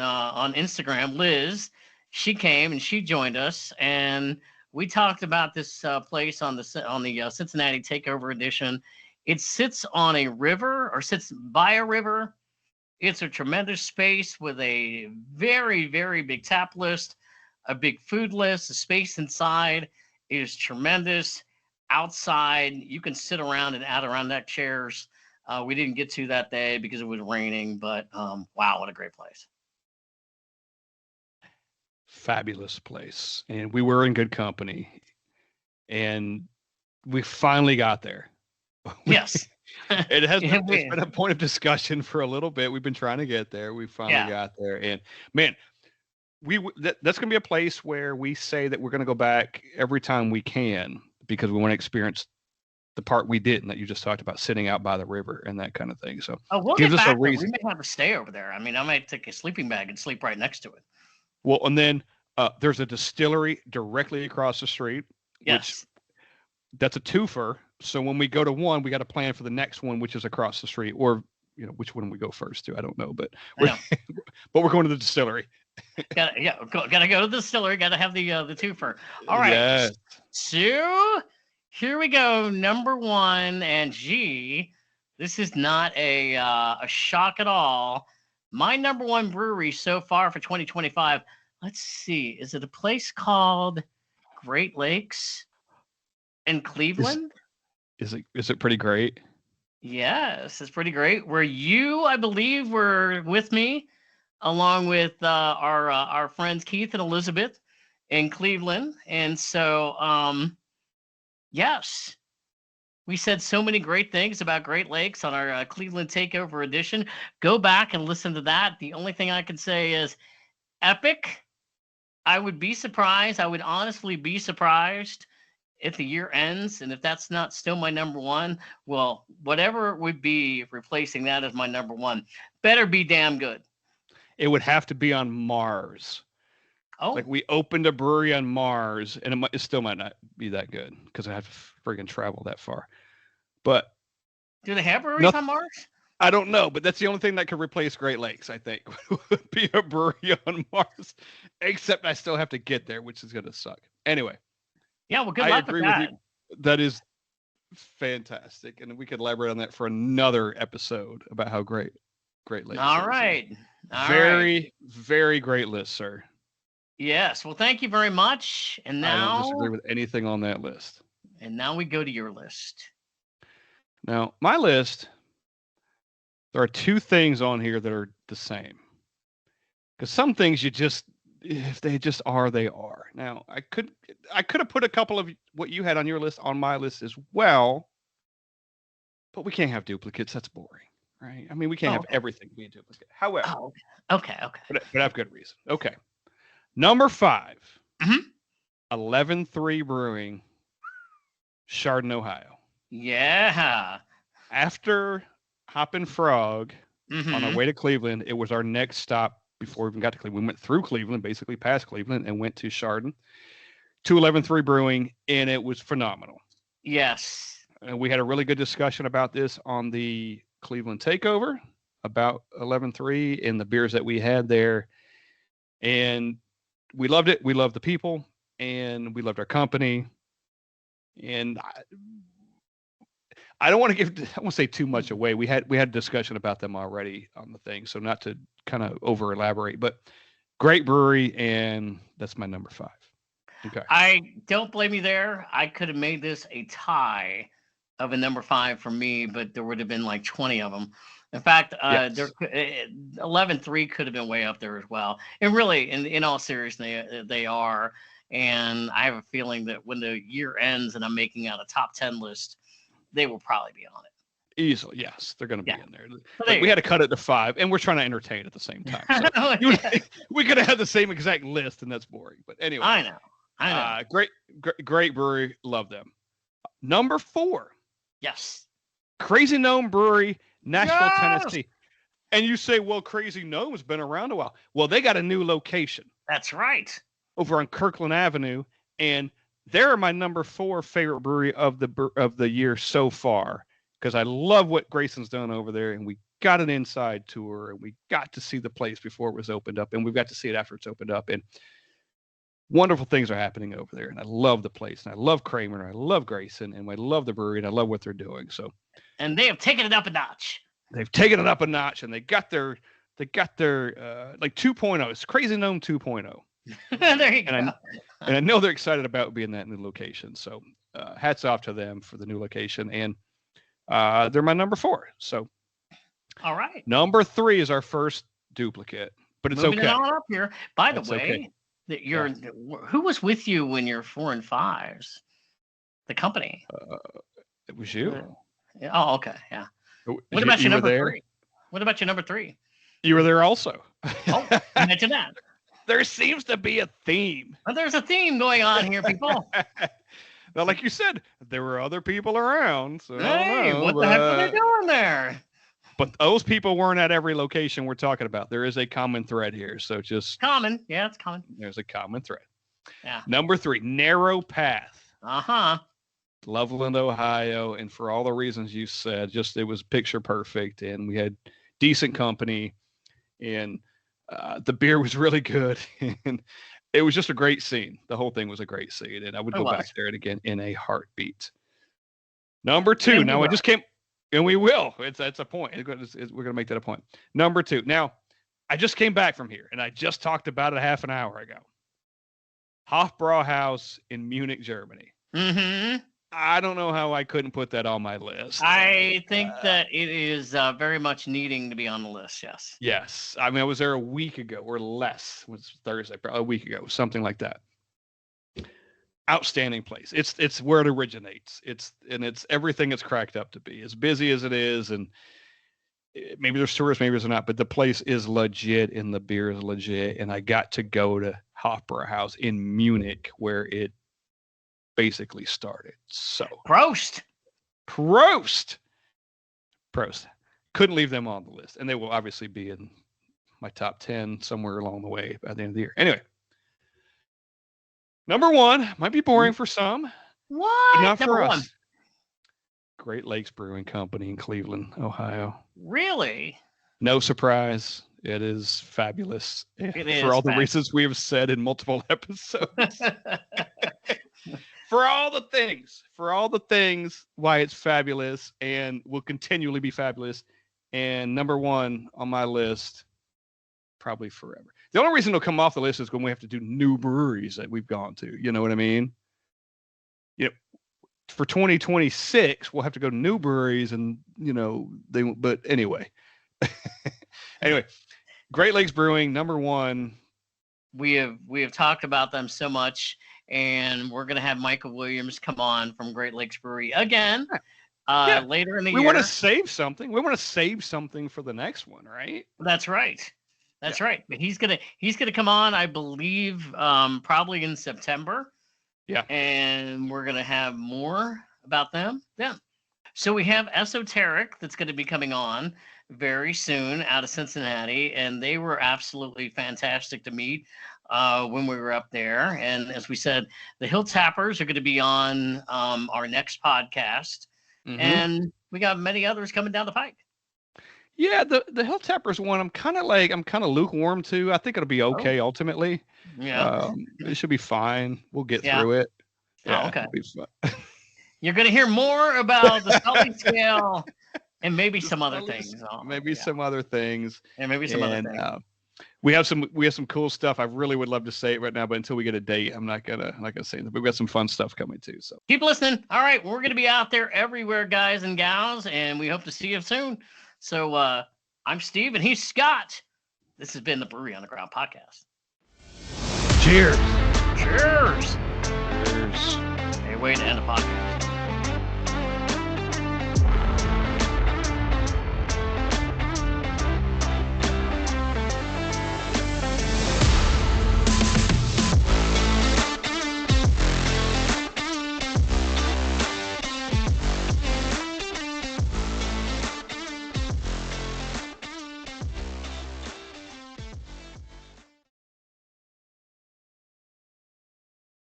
Speaker 2: Instagram, Liz. She came and she joined us, and we talked about this place on the Cincinnati Takeover Edition. It sits on a river, or sits by a river. It's a tremendous space with a very, very big tap list, a big food list. The space inside is tremendous. Outside, you can sit around and Adirondack chairs. We didn't get to that day because it was raining, but wow, what a great place.
Speaker 3: Fabulous place. And we were in good company. And we finally got there.
Speaker 2: Yes.
Speaker 3: It's been a point of discussion for a little bit. We've been trying to get there. We finally got there. And man, that's going to be a place where we say that we're going to go back every time we can, because we want to experience the part we didn't, that you just talked about, sitting out by the river and that kind of thing. So
Speaker 2: we'll gives us a reason. We may have to stay over there. I mean, I might take a sleeping bag and sleep right next to it.
Speaker 3: Well, and then there's a distillery directly across the street.
Speaker 2: Yes.
Speaker 3: That's a twofer. So when we go to one, we got to plan for the next one, which is across the street, or which one we go first to. I don't know, but we're going to the distillery.
Speaker 2: Gotta go to the distillery. Gotta have the twofer. All right.
Speaker 3: Yes.
Speaker 2: So here we go. Number 1, and this is not a shock at all. My number 1 brewery so far for 2025. Let's see. Is it a place called Great Lakes in Cleveland?
Speaker 3: Is it pretty great?
Speaker 2: Yes, it's pretty great. Where you, I believe, were with me, along with our friends Keith and Elizabeth in Cleveland. And so, yes, we said so many great things about Great Lakes on our Cleveland Takeover Edition. Go back and listen to that. The only thing I can say is epic. I would be surprised. I would honestly be surprised if the year ends, and if that's not still my number 1, well, whatever would be replacing that as my number 1 better be damn good.
Speaker 3: It would have to be on Mars.
Speaker 2: Oh,
Speaker 3: like we opened a brewery on Mars, and it still might not be that good because I have to friggin' travel that far. But
Speaker 2: do they have breweries on Mars?
Speaker 3: I don't know, but that's the only thing that could replace Great Lakes, I think, would be a brewery on Mars. Except I still have to get there, which is going to suck. Anyway.
Speaker 2: Yeah, well, good luck with that.
Speaker 3: With you. That is fantastic, and we could elaborate on that for another episode about how great Lakes.
Speaker 2: All right.
Speaker 3: Very great list, sir.
Speaker 2: Yes. Well, thank you very much. And now
Speaker 3: I don't disagree with anything on that list.
Speaker 2: And now we go to your list.
Speaker 3: Now, my list, there are 2 things on here that are the same. Because some things if they just are, they are. Now, I could have put a couple of what you had on your list on my list as well, but we can't have duplicates. That's boring, right? I mean, we can't have everything be a duplicate. However,
Speaker 2: okay.
Speaker 3: But I have good reason. Okay. Number 5,
Speaker 2: mm-hmm.
Speaker 3: 11-3 Brewing, Chardon, Ohio.
Speaker 2: Yeah.
Speaker 3: After Hoppin' Frog
Speaker 2: mm-hmm.
Speaker 3: on our way to Cleveland, it was our next stop. Before we even got to Cleveland, we went through Cleveland, basically past Cleveland, and went to Chardon, to 11-3 Brewing, and it was phenomenal.
Speaker 2: Yes.
Speaker 3: And we had a really good discussion about this on the Cleveland Takeover about 11-3 and the beers that we had there. And we loved it. We loved the people and we loved our company. And I don't want to say too much away. We had a discussion about them already on the thing. So not to kind of over elaborate, but great brewery. And that's my number 5. Okay.
Speaker 2: I don't blame you there. I could have made this a tie of a number 5 for me, but there would have been like 20 of them. In fact,
Speaker 3: Yes.
Speaker 2: 11-3 could have been way up there as well. And really, in all seriousness, they are. And I have a feeling that when the year ends and I'm making out a top 10 list, they will probably be on it.
Speaker 3: Easily, yes, they're going to be in there.
Speaker 2: But
Speaker 3: we had to cut it to 5, and we're trying to entertain at the same time. So we could have had the same exact list, and that's boring. But anyway,
Speaker 2: I know.
Speaker 3: Great brewery, love them. Number 4,
Speaker 2: Yes,
Speaker 3: Crazy Gnome Brewery, Nashville, Tennessee. And you say, well, Crazy Gnome's been around a while. Well, they got a new location.
Speaker 2: That's right.
Speaker 3: Over on Kirkland Avenue, and they're my number 4 favorite brewery of the year so far, because I love what Grayson's done over there, and we got an inside tour, and we got to see the place before it was opened up, and we've got to see it after it's opened up, and wonderful things are happening over there, and I love the place, and I love Kramer, and I love Grayson, and I love the brewery, and I love what they're doing. So,
Speaker 2: and they have taken it up a notch.
Speaker 3: They've taken it up a notch, and they got their like 2.0. It's Crazy Gnome 2.0.
Speaker 2: There you go.
Speaker 3: And I know they're excited about being that new location. So hats off to them for the new location. And they're my number 4. So
Speaker 2: all right.
Speaker 3: Number 3 is our first duplicate, but it's
Speaker 2: Moving
Speaker 3: okay.
Speaker 2: Moving on up here. By the way,
Speaker 3: okay.
Speaker 2: Who was with you when you're 4 and 5s? The company.
Speaker 3: It was you.
Speaker 2: Oh, okay. Yeah. What about your number 3? What about your number 3?
Speaker 3: You were there also.
Speaker 2: Oh, imagine that.
Speaker 3: There seems to be a theme.
Speaker 2: There's a theme going on here, people.
Speaker 3: Now, like you said, there were other people around. So
Speaker 2: hey, what the heck are they doing there?
Speaker 3: But those people weren't at every location we're talking about. There is a common thread here. So just
Speaker 2: common. Yeah, it's common.
Speaker 3: There's a common thread.
Speaker 2: Yeah.
Speaker 3: Number 3, Narrow Path.
Speaker 2: Uh-huh.
Speaker 3: Loveland, Ohio. And for all the reasons you said, just it was picture perfect. And we had decent company. And the beer was really good, and it was just a great scene. The whole thing was a great scene, and I would go back there and again in a heartbeat. Number 2. Now I just came, and we will. That's a point. We're going to make that a point. Number 2. Now I just came back from here, and I just talked about it half an hour ago. Hofbrauhaus in Munich, Germany.
Speaker 2: Mm-hmm.
Speaker 3: I don't know how I couldn't put that on my list.
Speaker 2: I think that it is very much needing to be on the list. Yes.
Speaker 3: Yes. I mean, I was there a week ago or less. It was Thursday, probably a week ago, something like that. Outstanding place. It's where it originates. It's everything it's cracked up to be. As busy as it is, and maybe there's tourists, maybe there's not, but the place is legit and the beer is legit. And I got to go to Hofbrauhaus in Munich, where it basically started. So
Speaker 2: Prost.
Speaker 3: Couldn't leave them on the list, and they will obviously be in my top 10 somewhere along the way by the end of the year. Anyway, number 1 might be boring for some.
Speaker 2: What?
Speaker 3: But not
Speaker 2: number
Speaker 3: for us.
Speaker 2: 1.
Speaker 3: Great Lakes Brewing Company in Cleveland, Ohio.
Speaker 2: Really?
Speaker 3: No surprise. It is fabulous.
Speaker 2: It is
Speaker 3: for all the reasons we have said in multiple episodes. For all the things why it's fabulous and will continually be fabulous. And number 1 on my list, probably forever. The only reason it'll come off the list is when we have to do new breweries that we've gone to. You know what I mean? For 2026, we'll have to go to new breweries, and but anyway. Anyway, Great Lakes Brewing, number 1.
Speaker 2: We have talked about them so much. And we're going to have Michael Williams come on from Great Lakes Brewery again later in the year.
Speaker 3: We want to save something. We want to save something for the next one, right?
Speaker 2: That's right. That's right. But he's gonna come on, I believe, probably in September.
Speaker 3: Yeah.
Speaker 2: And we're gonna have more about them. Yeah. So we have Esoteric that's going to be coming on very soon out of Cincinnati, and they were absolutely fantastic to meet when we were up there. And as we said, the Hill Tappers are going to be on our next podcast. and we got many others coming down the pike.
Speaker 3: Yeah, the Hill Tappers one, I'm kind of lukewarm to. I think it'll be okay ultimately.
Speaker 2: Yeah.
Speaker 3: It should be fine. We'll get
Speaker 2: Yeah.
Speaker 3: through it.
Speaker 2: Oh,
Speaker 3: Yeah,
Speaker 2: okay.
Speaker 3: it'll be fun.
Speaker 2: You're going to hear more about the salty scale and maybe some other things.
Speaker 3: Maybe some other things.
Speaker 2: And maybe some other things.
Speaker 3: We have some cool stuff. I really would love to say it right now, but until we get a date, I'm not gonna say it. But we've got some fun stuff coming too. So
Speaker 2: keep listening. All right, we're gonna be out there everywhere, guys and gals, and we hope to see you soon. So I'm Steve and he's Scott. This has been the Brewery Underground Podcast.
Speaker 3: Cheers.
Speaker 2: Cheers.
Speaker 3: Cheers.
Speaker 2: Hey, way to end the podcast.